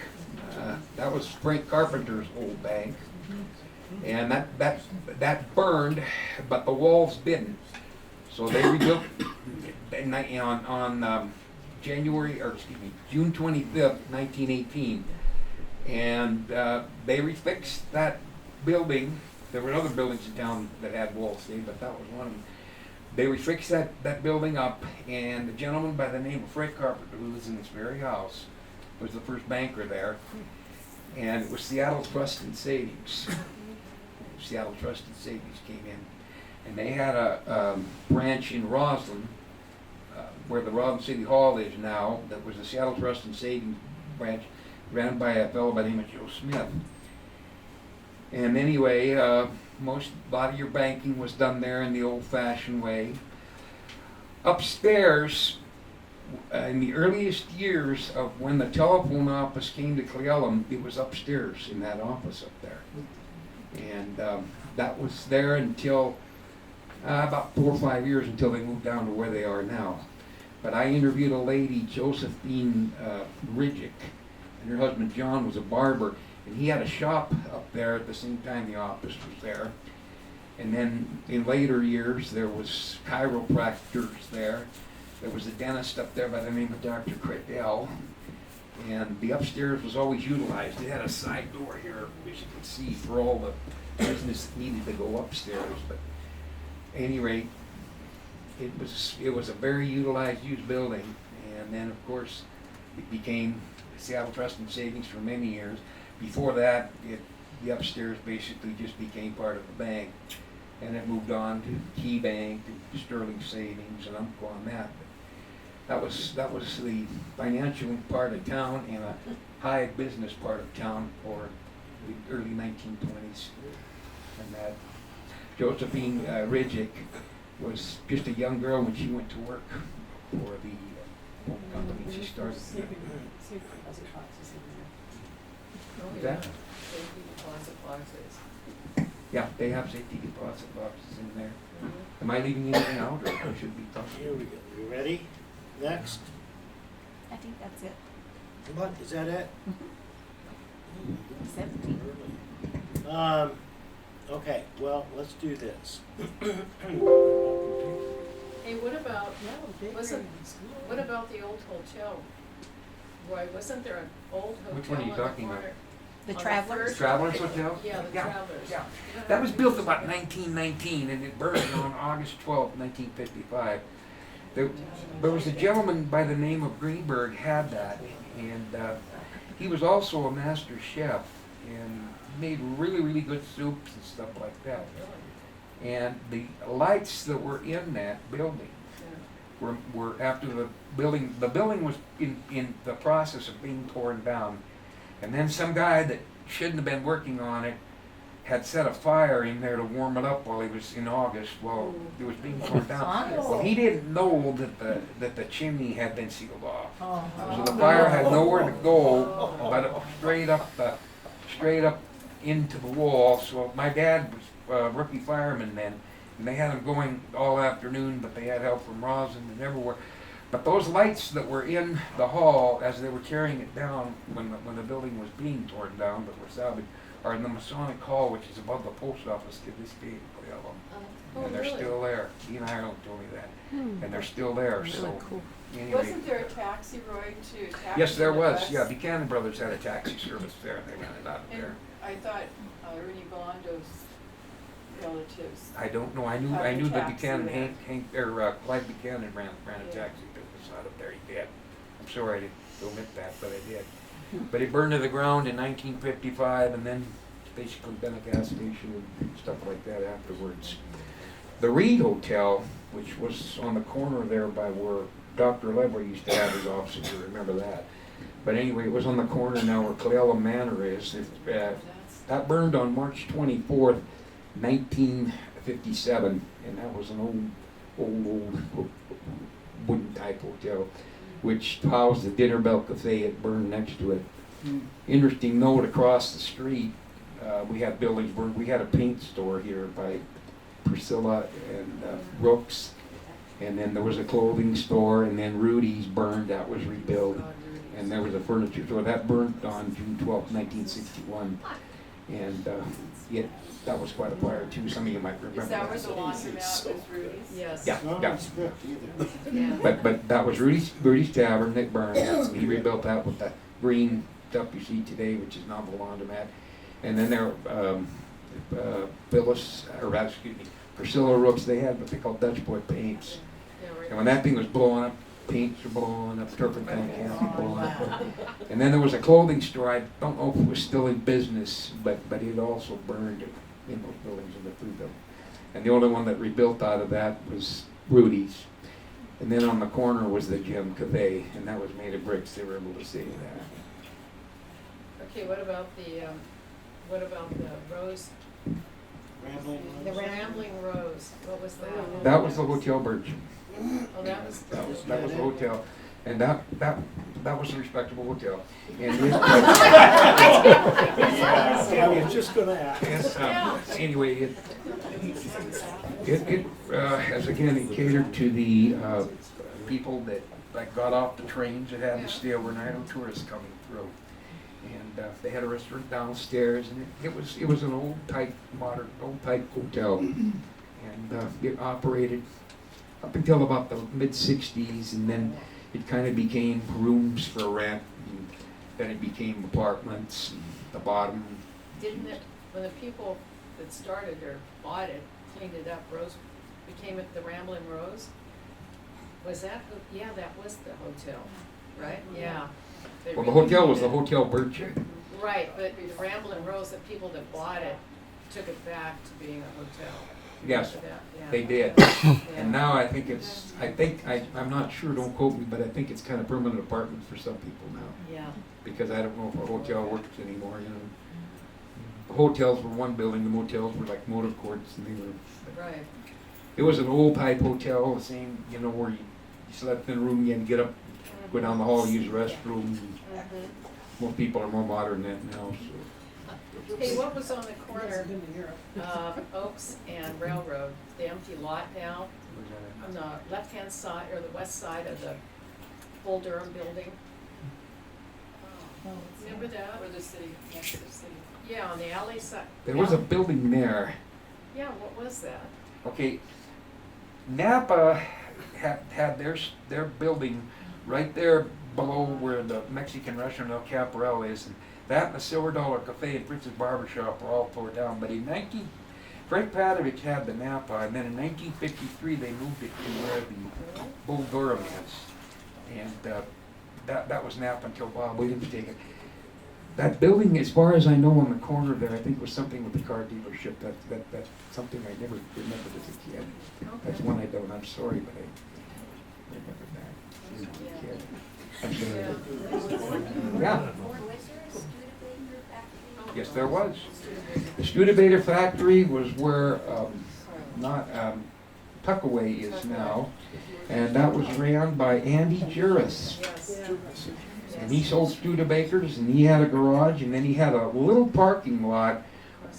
That was Frank Carpenter's old bank. And that burned, but the walls didn't. So they rebuilt on June 25th, 1918. And they refixed that building. There were other buildings in town that had walls, but that was one of them. They refixed that building up, and the gentleman by the name of Frank Carpenter, who lives in this very house, was the first banker there. And it was Seattle Trust and Savings. Seattle Trust and Savings came in, and they had a branch in Roslyn, where the Roslyn City Hall is now. That was the Seattle Trust and Savings branch, ran by a fellow by the name of Joe Smith. And anyway, a lot of your banking was done there in the old-fashioned way. Upstairs, in the earliest years of when the telephone office came to Cleellum, it was upstairs in that office up there. And that was there until about 4 or 5 years, until they moved down to where they are now. But I interviewed a lady, Josephine Ridgick, and her husband John was a barber, and he had a shop up there at the same time the office was there. And then in later years, there was chiropractors there. There was a dentist up there by the name of Dr. Credell. And the upstairs was always utilized. It had a side door here, as you can see, for all the business that needed to go upstairs. But at any rate, it was a very used building. And then, of course, it became Seattle Trust and Savings for many years. Before that, the upstairs basically just became part of the bank. And it moved on to Key Bank and Sterling Savings and Umpqua on that. That was the financial part of town and a high business part of town for the early 1920s. And that Josephine Ridgick was just a young girl when she went to work for the company she started. That? Yeah, they have safety deposit boxes in there. Am I leaving anything out, or should we talk? Here we go. You ready? Next. I think that's it. What, is that it? 17. Okay, well, let's do this. Hey, what about the old hotel? Roy, wasn't there an old hotel? Which one are you on the talking about? corner? The On the Travelers? first- Travelers Hotel? Yeah, the Travelers. Yeah. That was built about 1919, and it burned on August 12, 1955. There was a gentleman by the name of Greenberg had that, and he was also a master chef, and made really, really good soups and stuff like that. And the lights that were in that building were after the building was in the process of being torn down, and then some guy that shouldn't have been working on it had set a fire in there to warm it up while he was in August while it was being torn down. Well, he didn't know that the chimney had been sealed off, so the fire had nowhere to go but straight up into the wall. So my dad was a rookie fireman then, and they had him going all afternoon, but they had help from Rosin and everywhere. But those lights that were in the hall as they were carrying it down when the building was being torn down but were salvaged are in the Masonic Hall, which is above the post office to this day. And they're still there. Ian Ireland told me that. And they're still there. So anyway. Wasn't there a taxi, Roy, to taxi? Yes, there the was. bus? Yeah, Buchanan Brothers had a taxi service there, and they ran it out of And there. I thought Ernie Bondo's relatives. I don't know. I Had knew a that taxi Buchanan, there. Clyde Buchanan ran a Yeah. taxi business out of there. He did. I'm sorry I didn't omit that, but I did. But it burned to the ground in 1955, and then it's basically been a gas station and stuff like that afterwards. The Reed Hotel, which was on the corner there by where Dr. Lever used to have his office, if you remember that. But anyway, it was on the corner now where Cleella Manor is. That burned on March 24th, 1957, and that was an old wooden type hotel, which housed the Dinner Bell Cafe. It burned next to it. Interesting note, across the street, we had buildings burned. We had a paint store here by Priscilla and Brooks, and then there was a clothing store, and then Rudy's burned. That was rebuilt, and there was a furniture store that burned on June 12, 1961, and that was quite a fire too. Some of you might remember. Is that where the laundromat was, Rudy's? Yes. Yeah. Not on script either. Yeah. But that was Rudy's Tavern that burned. He rebuilt that with the green stuff you see today, which is now the laundromat. And then there, Priscilla Rooks, they had what they called Dutch Boy paints. Yeah, right. And when that thing was blowing up, paints were blowing up, turpentine cans were blowing up. And then there was a clothing store. I don't know if it was still in business, but it also burned in those buildings in the food building. And the only one that rebuilt out of that was Rudy's. And then on the corner was the Jim Cafe, and that was made of bricks. They were able to save that. Okay, what about the Rose? The Rambling Rose, what was that? That was the Hotel Birch. Oh, that was. That was the hotel, and that was a respectable hotel. And I was just gonna ask. anyway, it as again it catered to the people that got off the trains that had to stay overnight, or tourists coming through. And they had a restaurant downstairs, and it was an old type hotel, and it operated up until about the mid-60s, and then it kind of became rooms for rent, and then it became apartments, and the bottom. Didn't it, when the people that started or bought it, cleaned it up, became it the Rambling Rose? Was that, yeah, that was the hotel, right? Yeah. They Well, the hotel was the renamed Hotel Birch. it. Right, but the Rambling Rose, the people that bought it took it back to being a hotel. Yes, After that, yeah. they did. Yeah. And now I think I'm not sure, don't quote me, but I think it's kind of permanent apartments for some people now. Yeah. Because I don't know if a hotel works anymore, you know. The hotels were one building, the motels were like motor courts, and they were. Right. It was an old type hotel, the same, you know, where you slept in a room, you had to get up, go down the hall, use the restroom. Mhm. Most people are more modern than that now, so. Hey, what was on the corner of Oaks and Railroad? The empty lot now on the left-hand side or the west side of the Bull Durham building? Remember that? Or the city, next to the city. Yeah, on the alley side. There was a building there. Yeah, what was that? Okay, Napa had their building right there below where the Mexican restaurant El Caporal is. And that and the Silver Dollar Cafe and Fritz's Barbershop were all tore down. But in Frank Padovich had the Napa, and then in 1953 they moved it to where the Bull Durham is. And that was Napa until Bob Williams took it. That building, as far as I know, on the corner there, I think was something with the car dealership. That's something I never remembered as a kid. That's one I don't. I'm sorry, but I remember that as a kid. I'm sorry. Yeah. Yes, there was. The Studebaker factory was where Tuckaway is now, and that was ran by Andy Juris. Yes. And he sold Studebakers, and he had a garage, and then he had a little parking lot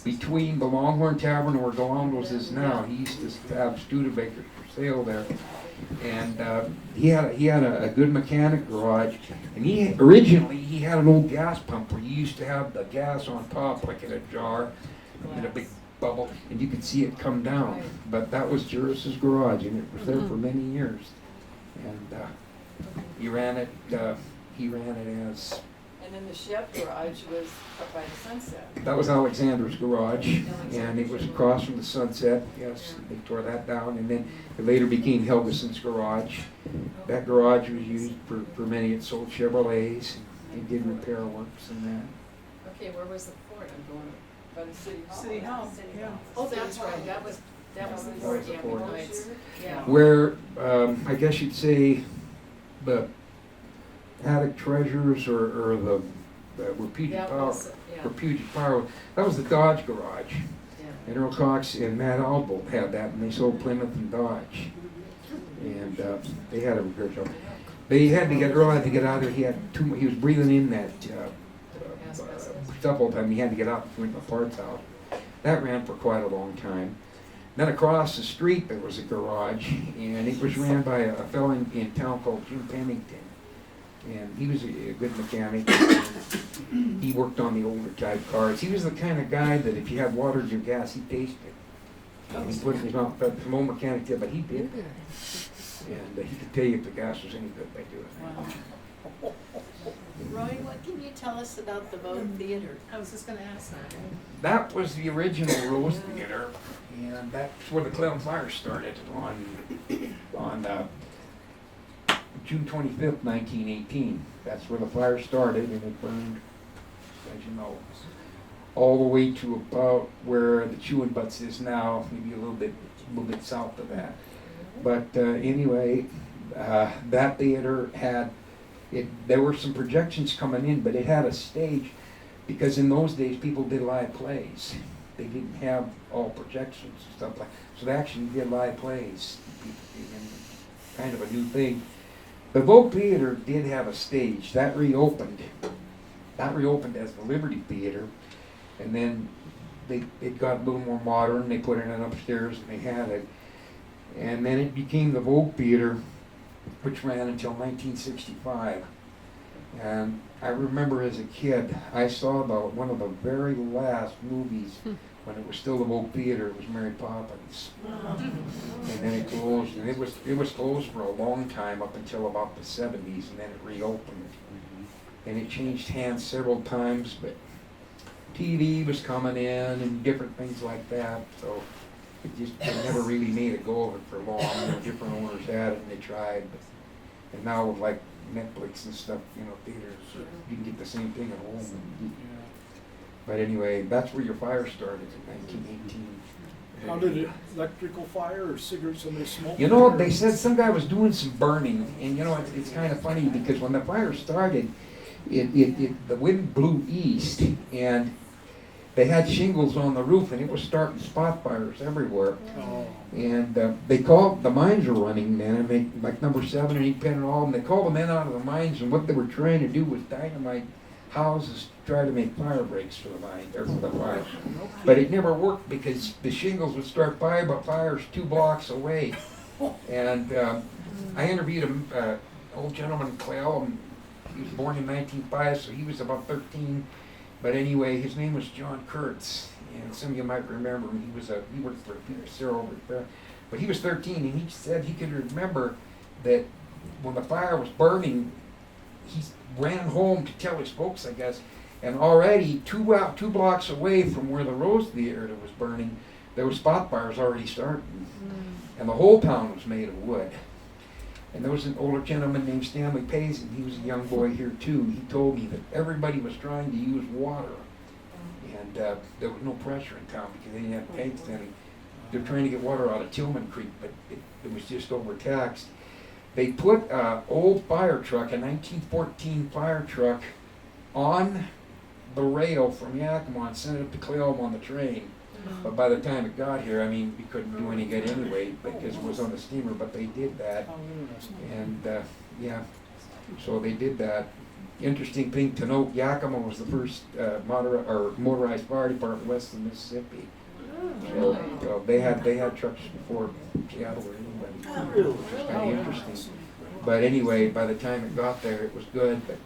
between the Longhorn Tavern where Galando's is now. He used to have Studebakers for sale there. And he had a good mechanic garage, and originally he had an old gas pump where you used to have the gas on top like in a jar, in a big bubble, and you could see it come down. But that was Juris's garage, and it was there for many years. And he ran it as. And then the Chef garage was up by the Sunset. That was Alexander's garage, and it was across from the Sunset. Yes, they tore that down, and then it later became Helgeson's garage. That garage was used for many. It sold Chevrolets and did repair works and that. Okay, where was the Ford? I'm going. By the city hall. City hall, yeah. Oh, that's right. That was the Ford. Yeah, Ford. besides. Yeah. Where I guess you'd say the attic treasures or the where Puget That Power, was, yeah. where Puget Power, that was the Dodge garage. Yeah. And Earl Cox and Matt Albo had that, and they sold Plymouth and Dodge. And they had a repair shop. Earl had to get out of there. He was breathing in that stuff all the time. He had to get out and the parts out. That ran for quite a long time. Then across the street there was a garage, and it was ran by a fellow in town called Jim Pennington. And he was a good mechanic. He worked on the older type cars. He was the kind of guy that if you had water in your gas, he'd taste it. And he put it in his mouth. Some old mechanic did, but he did. And he could tell you if the gas was any good by doing it. Wow. Roy, what can you tell us about the Vogue Theater? I was just gonna ask that. That was the original Rose Theater, and that's where the Cleveland Fire started on June 25th, 1918. That's where the fire started, and it burned, as you know, all the way to about where the Chewing Butts is now, maybe a little bit south of that. But anyway, that theater had there were some projections coming in, but it had a stage because in those days people did live plays. They didn't have all projections and stuff like that. So they actually did live plays, and kind of a new thing. The Vogue Theater did have a stage. That reopened as the Liberty Theater, and then it got a little more modern. They put it in upstairs, and they had it. And then it became the Vogue Theater, which ran until 1965. And I remember as a kid, I saw one of the very last movies when it was still the Vogue Theater. It was Mary Poppins, and then it closed. And it was closed for a long time up until about the 70s, and then it reopened. And it changed hands several times, but TV was coming in and different things like that. So it never really made a go of it for long. Different owners had it and they tried, and now with like Netflix and stuff, theaters, you can get the same thing at home. But anyway, that's where your fire started in 1918. How did it, electrical fire or cigarettes, somebody smoked? They said some guy was doing some burning, and it's kind of funny because when the fire started, the wind blew east, and they had shingles on the roof, and it was starting spot fires everywhere. Oh. And they called, the mines were running then, and they, like number 7 and 8 Penn and all, and they called the men out of the mines, and what they were trying to do was dynamite houses to try to make fire breaks for the mine, or for the fire. But it never worked because the shingles would start fires 2 blocks away. And I interviewed an old gentleman, Clell, and he was born in 1905, so he was about 13. But anyway, his name was John Kurtz, and some of you might remember him. He worked for Cyril over there. But he was 13, and he said he could remember that when the fire was burning, he ran home to tell his folks, I guess, and already two blocks away from where the Rose Theater was burning, there were spot fires already starting. And the whole town was made of wood. And there was an older gentleman named Stanley Payson. He was a young boy here too. He told me that everybody was trying to use water. And there was no pressure in town because they didn't have tanks then. They're trying to get water out of Tillman Creek, but it was just overtaxed. They put an old fire truck, a 1914 fire truck, on the rail from Yakima and sent it up to Cleom on the train. But by the time it got here, I mean, we couldn't do any good anyway because it was on the steamer, but they did that. And yeah, so they did that. Interesting thing to note, Yakima was the first motorized fire department west of Mississippi. So they had trucks before Seattle or anybody. Really? It was kind of interesting. But anyway, by the time it got there, it was good. But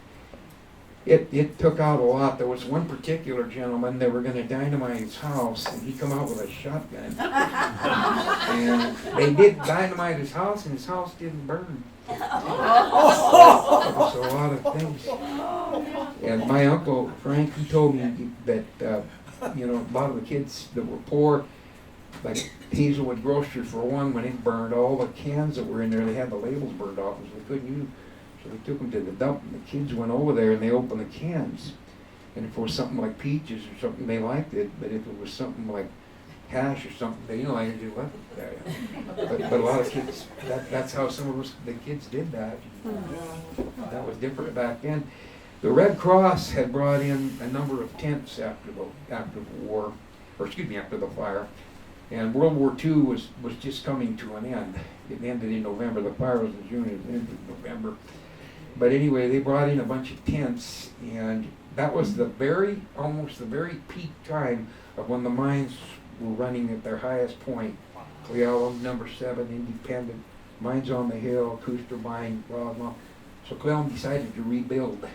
it took out a lot. There was one particular gentleman, they were going to dynamite his house, and he come out with a shotgun. And they did dynamite his house, and his house didn't burn. There was a lot of things. And my uncle, Frank, he told me that, a lot of the kids that were poor, like Hazelwood Grocery for one, when it burned, all the cans that were in there, they had the labels burned off, and so they couldn't use them. So they took them to the dump, and the kids went over there and they opened the cans. And if it was something like peaches or something, they liked it. But if it was something like hash or something, they didn't like it. They left it there. But a lot of kids, that's how some of the kids did that. That was different back then. The Red Cross had brought in a number of tents after the war, after the fire. And World War II was just coming to an end. It ended in November. The fire was in June. It ended in November. But anyway, they brought in a bunch of tents, and that was almost the very peak time of when the mines were running at their highest point. Clealum, number 7, Independent, Mines on the Hill, Cooster Mine, blah, blah. So Clealum decided to rebuild.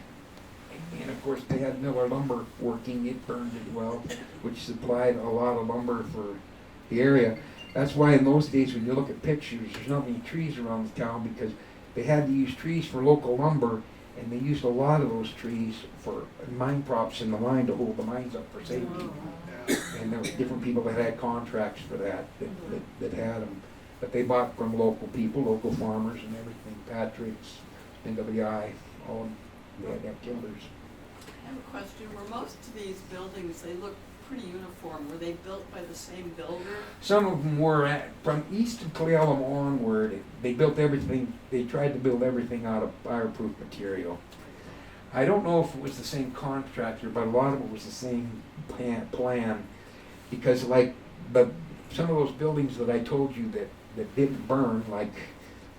And of course, they had Miller Lumber working. It burned as well, which supplied a lot of lumber for the area. That's why in those days, when you look at pictures, there's not many trees around the town because they had to use trees for local lumber, and they used a lot of those trees for mine props in the mine to hold the mines up for safety. And there were different people that had contracts for that had them. But they bought from local people, local farmers and everything, Patrick's, NWI, all they had to have timbers. I have a question. Were most of these buildings, they look pretty uniform. Were they built by the same builder? Some of them were from east of Clealum onward. They built everything. They tried to build everything out of fireproof material. I don't know if it was the same contractor, but a lot of it was the same plan. Because like some of those buildings that I told you that didn't burn, like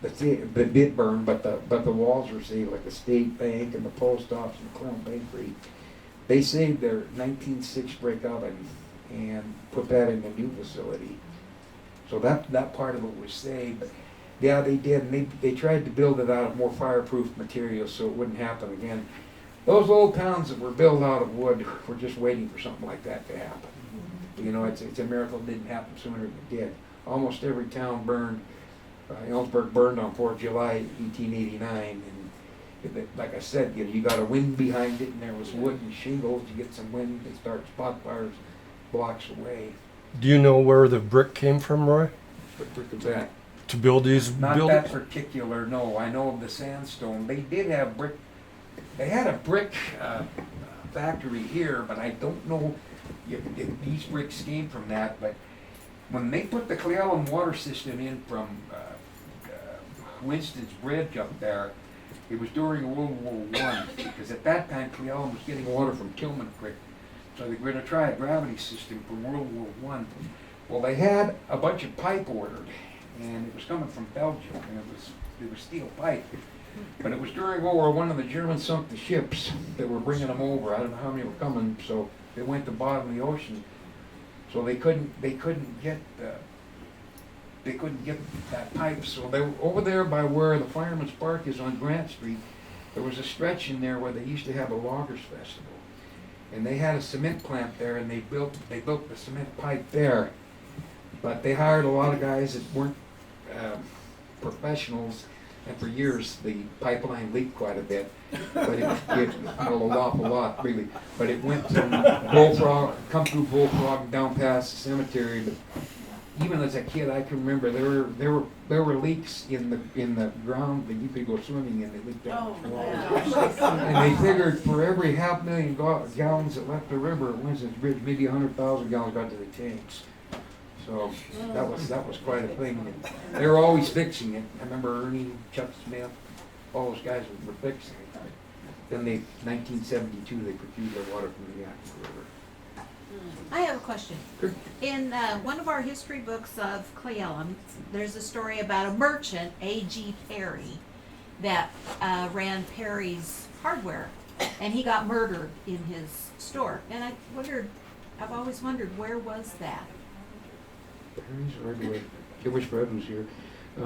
that did burn, but the walls were saved, like the State Bank and the post office and the Clealum Bakery. They saved their 1906 brick oven and put that in the new facility. So that part of it was saved. But yeah, they did. And they tried to build it out of more fireproof material so it wouldn't happen again. Those old towns that were built out of wood were just waiting for something like that to happen. It's a miracle it didn't happen sooner than it did. Almost every town burned. Ellensburg burned on 4th of July, 1889. Like I said, you got a wind behind it, and there was wood and shingles. You get some wind, they start spot fires blocks away. Do you know where the brick came from, Roy? What brick is that? To build these Not buildings? that particular, no. I know of the sandstone. They did have brick. They had a brick factory here, but I don't know if these bricks came from that. But when they put the Clealum water system in from Winston's Bridge up there, it was during World War I, because at that time Clealum was getting water from Tillman Creek. So they were going to try a gravity system from World War I. Well, they had a bunch of pipe ordered, and it was coming from Belgium, and it was steel pipe. But it was during World War I, and the Germans sunk the ships that were bringing them over. I don't know how many were coming, so they went to the bottom of the ocean. So they couldn't get that pipe. So they were over there by where the Fireman's Park is on Grant Street. There was a stretch in there where they used to have a loggers festival, and they had a cement plant there, and they built the cement pipe there. But they hired a lot of guys that weren't professionals, and for years the pipeline leaked quite a bit. But well, an awful lot really. But it went from Bullfrog, come through Bullfrog and down past the cemetery. But even as a kid, I can remember there were leaks in the ground that you could go swimming in. They leaked out the walls. And they figured for every 500,000 gallons that left the river at Winston's Bridge, maybe 100,000 gallons got to the tanks. So that was quite a thing. And they were always fixing it. I remember Ernie, Chuck Smith, all those guys were fixing it. Then 1972, they procured their water from the Yakima River. I have a question. Sure. In one of our history books of Cle Elum, there's a story about a merchant, A.G. Perry, that ran Perry's Hardware, and he got murdered in his store. And I've always wondered, where was that? Perry's Hardware. I wish Fred was here. I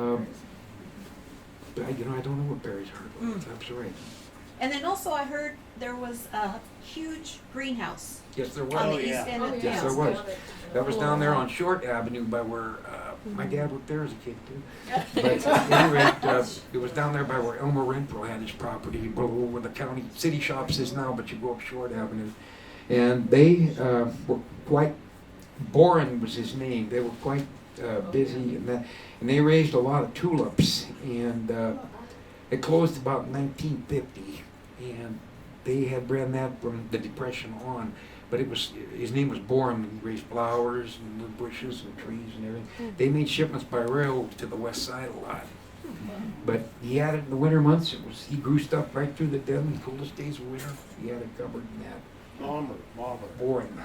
don't know what Perry's Hardware is. I'm sorry. And then also I heard there was a huge greenhouse Yes, there on was. the east yeah. end of town. Yes, there was. That was down there on Short Avenue by where my dad worked there as a kid too. But at any rate, it was down there by where Elmer Renfro had his property, where the county city shops is now, but you go up Short Avenue. And they were quite, Boren was his name, they were quite busy and they raised a lot of tulips, and it closed about 1950, and they had ran that from the Depression on. But his name was Borum, and he raised flowers and little bushes and trees and everything. They made shipments by rail to the west side a lot. But he had it in the winter months. He grew stuff right through the dead and coolest days of winter. He had it covered in that. Boring.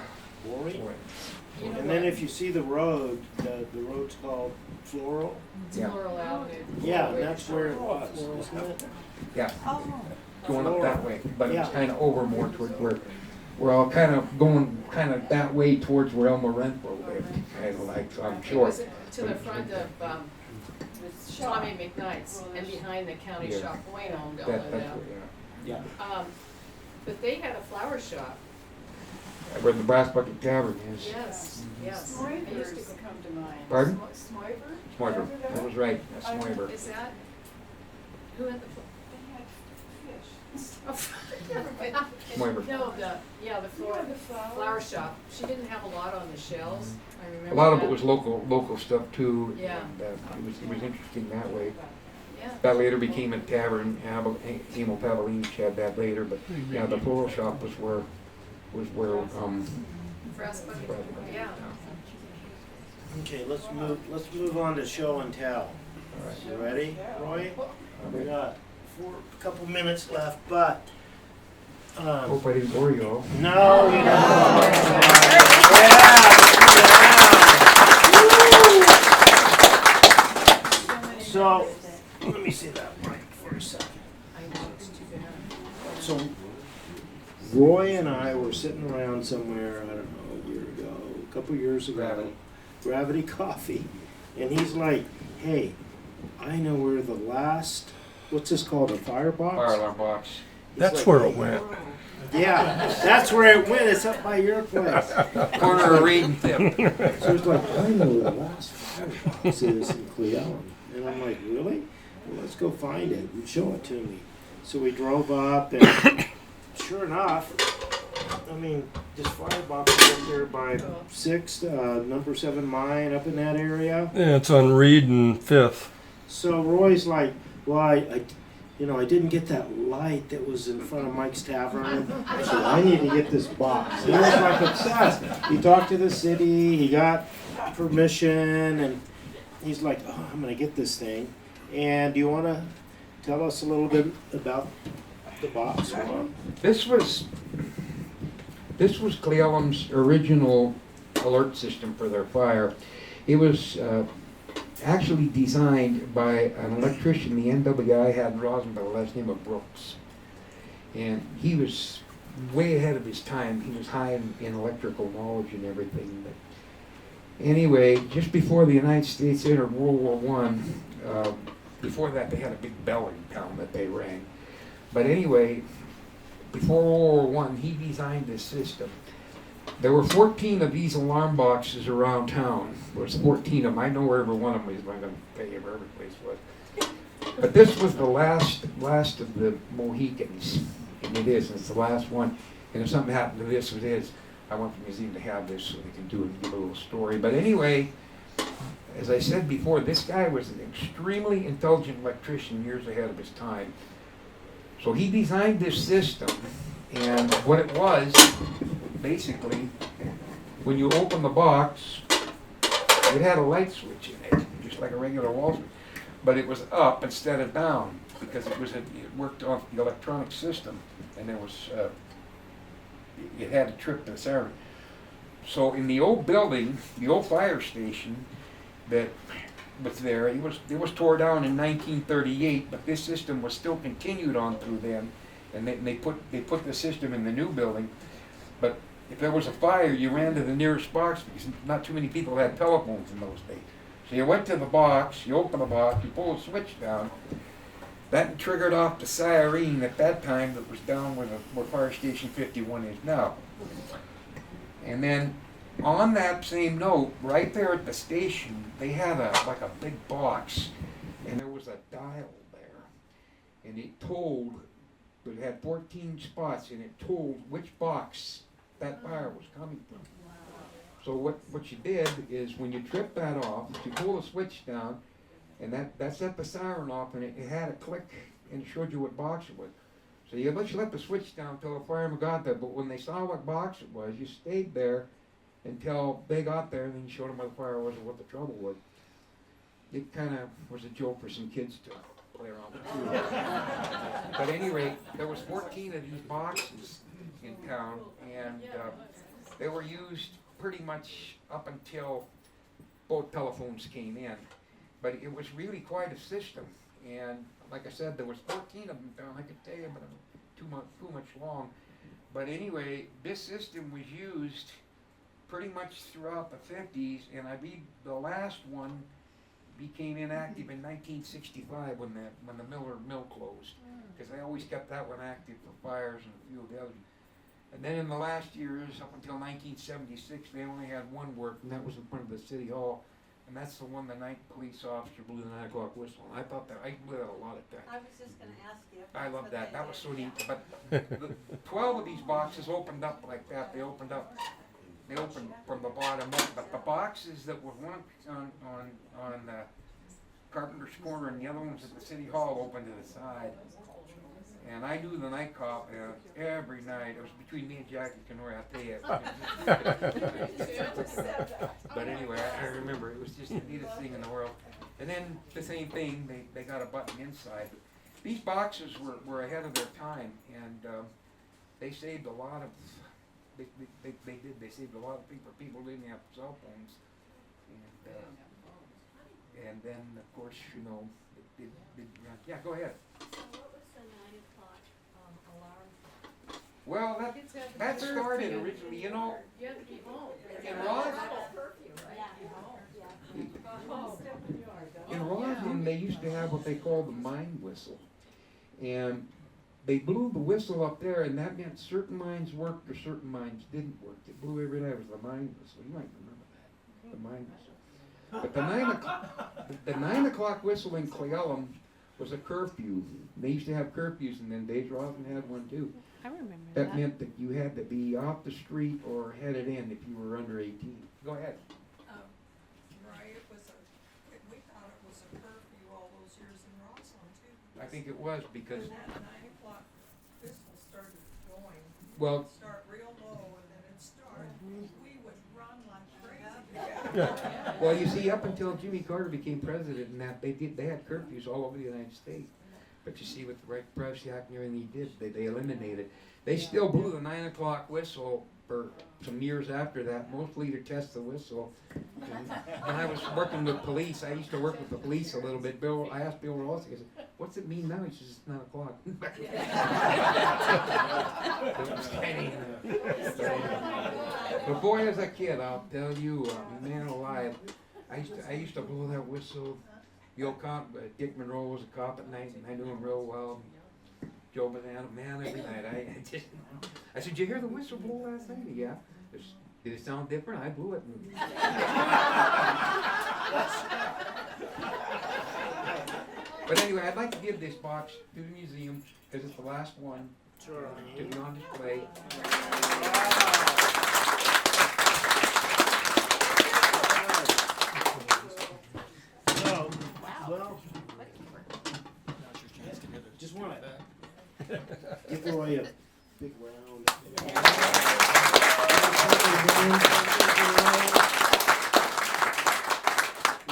And then if you see the road, the road's called Floral. Yeah. Laurel Avenue. Yeah, and that's where it was, isn't it? Yeah, Oh, going up that way. But it was Yeah. kind of over more toward where we're all kind of going kind of that way towards where Elmer Renfro lived. Kind of like I'm It sure. was to the front of Tommy McKnight's, and behind the county Yeah. shop, Wayne owned all That's of what, that. yeah. But they had a flower shop. Where the Brass Bucket Tavern is. Yes, yes. I used to Smoivers go. come to mind. Pardon? Smoiver? Smoiver. That was right. That's Smoiver. Is that, who had the, They had fish. Smoiver. no, the flower shop. She didn't have a lot on the shelves, I remember A lot of that. it was local stuff too. Yeah. And, it was interesting that way. Yeah. That later became a tavern. Emil Pavlini had that later, but yeah, the floral shop was where Brass bucket, yeah. Okay, let's move on to show and tell. All right. You ready, Roy? We got a couple minutes left, but Hope I didn't bore you all. no, you don't. So let me see that mic for a second. I know, it's too bad. So Roy and I were sitting around somewhere, I don't know, a year ago, a couple years ago, Gravity Coffee, and he's like, hey, I know where the last, what's this called, a firebox? Fire alarm box. He's That's like, where it "Hey, went. Yeah, that's where it went, it's up by your place. Corner of Reed and Fifth. So he's like, I know where the last firebox is in Cle Elum. And I'm like, really? Well, let's go find it and show it to me. So we drove up, and sure enough, I mean, this firebox is up there by 6, number 7 mine, up in that area. Yeah, it's on Reed and Fifth. So Roy's like, well, I didn't get that light that was in front of Mike's Tavern. I said, I need to get this box. He was like obsessed. He talked to the city, he got permission, and he's like, oh, I'm gonna get this thing. And do you wanna tell us a little bit about the box, Ron? This was Cle Elum's original alert system for their fire. It was actually designed by an electrician the NWI had in Roslyn by the last name of Brooks. And he was way ahead of his time. He was high in electrical knowledge and everything. But anyway, just before the United States entered World War I, before that they had a big bell in town that they rang. But anyway, before World War I, he designed this system. There were 14 of these alarm boxes around town. There was 14 of them. I know where every one of them is. I'm going to tell you where every place was. But this was the last of the Mohicans. And it is. It's the last one. And if something happened to this, it is. I want the museum to have this so they can do it and give a little story. But anyway, as I said before, this guy was an extremely intelligent electrician years ahead of his time. So he designed this system. And what it was, basically, when you open the box, it had a light switch in it, just like a regular wall switch, but it was up instead of down because it worked off the electronic system, and there was it had to trip the siren. So in the old building, the old fire station that was there, it was tore down in 1938, but this system was still continued on through then. And they put the system in the new building, but if there was a fire, you ran to the nearest box because not too many people had telephones in those days. So you went to the box, you open the box, you pull the switch down. That triggered off the siren at that time that was down where Fire Station 51 is now. And then on that same note, right there at the station, they had like a big box, and there was a dial there, and it told. But it had 14 spots, and it told which box that fire was coming from. So what you did is when you trip that off, you pull the switch down, and that set the siren off, and it had a click, and it showed you what box it was. So you let the switch down until the fireman got there, but when they saw what box it was, you stayed there until they got there, and then you showed them where the fire was and what the trouble was. It kind of was a joke for some kids to play around with. But at any rate, there was 14 of these boxes in town, and they were used pretty much up until both telephones came in. But it was really quite a system, and like I said, there was 14 of them down. I could tell you, but I'm too much long. But anyway, this system was used pretty much throughout the 50s, and I believe the last one became inactive in 1965 when the Miller Mill closed, because they always kept that one active for fires and a few of the others. And then in the last years, up until 1976, they only had one work, and that was in front of the city hall, and that's the one the night police officer blew the 9 o'clock whistle. And I thought that I blew that a lot of times. I was just going to ask you. I love that. That was so neat. But the 12 of these boxes opened up like that. They opened from the bottom up. But the boxes that were one on Carpenter's corner and the other ones at the city hall opened to the side. And I knew the night cop every night. It was between me and Jackie Kenoy, I'll tell you. But anyway, I remember it was just the neatest thing in the world. And then the same thing, they got a button inside. These boxes were ahead of their time, and they saved a lot of. They saved a lot of people. People didn't have cell phones, and then of course yeah. Go ahead. Well, that started originally, You had to be home. in Roslyn, they used to have what they called the mine whistle, and they blew the whistle up there, and that meant certain mines worked or certain mines didn't work. It blew every night. It was the mine whistle. You might remember that, the mine whistle. But the 9 o'clock whistle in Cleellum was a curfew. They used to have curfews, and then Dave Roslyn had one too. I remember That meant that you had to be off the street or headed in if you were under 18. Go ahead. Right, we thought it was a curfew all those years in Roslyn too. I think it was because, When that 9 o'clock whistle started going, well, it'd start real low and then it'd start, we would run like crazy. well, you see, up until Jimmy Carter became president and that, they had curfews all over the United States. But you see, with the right Prevsyak and everything he did, they eliminated. They still blew the 9 o'clock whistle for some years after that, mostly to test the whistle. And when I was working with police, I used to work with the police a little bit. I asked Bill Ross, I said, "What's it mean now?" He says, "It's 9 o'clock." But boy, as a kid, I'll tell you, man alive, I used to blow that whistle. Bill Dick Monroe was a cop at night, and I knew him real well. Joe Banana, man, every night. I said, "Did you hear the whistle blow last night?" "Yeah." "Did it sound different?" "I blew it." But anyway, I'd like to give this box to the museum because it's the last one to be on display. So, well, Now's your chance to get it. just want to give Roy a big round.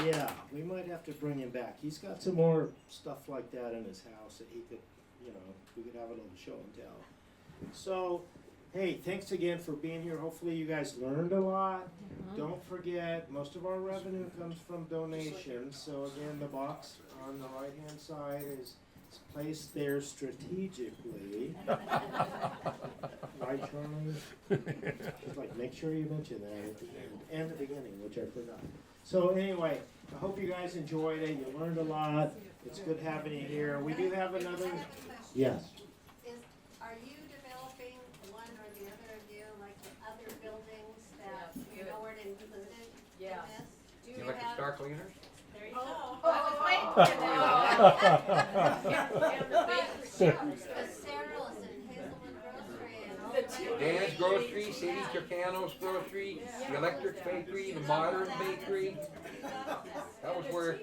Yeah, we might have to bring him back. He's got some more stuff like that in his house that he could, we could have a little show and tell. So, hey, thanks again for being here. Hopefully you guys learned a lot. Don't forget, most of our revenue comes from donations. So again, the box on the right-hand side is placed there strategically. Right, Charlie? Just like, make sure you mention that at the end and the beginning, which I forgot. So anyway, I hope you guys enjoyed it. You learned a lot. It's good having you here. We do have another. Yes. Are you developing one or the other of you, like the other buildings that you know weren't included in Yeah. this? Do You like the star cleaners? There you go. Oh, I was waiting for that. The Cyril's and Hazelwood Grocery and all The the two- Dan's Grocery, City Chicano's Grocery, the Electric Bakery, the Modern Bakery. That was where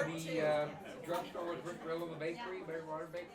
the drugstore was, Rick Grill and the bakery, Water Bakery.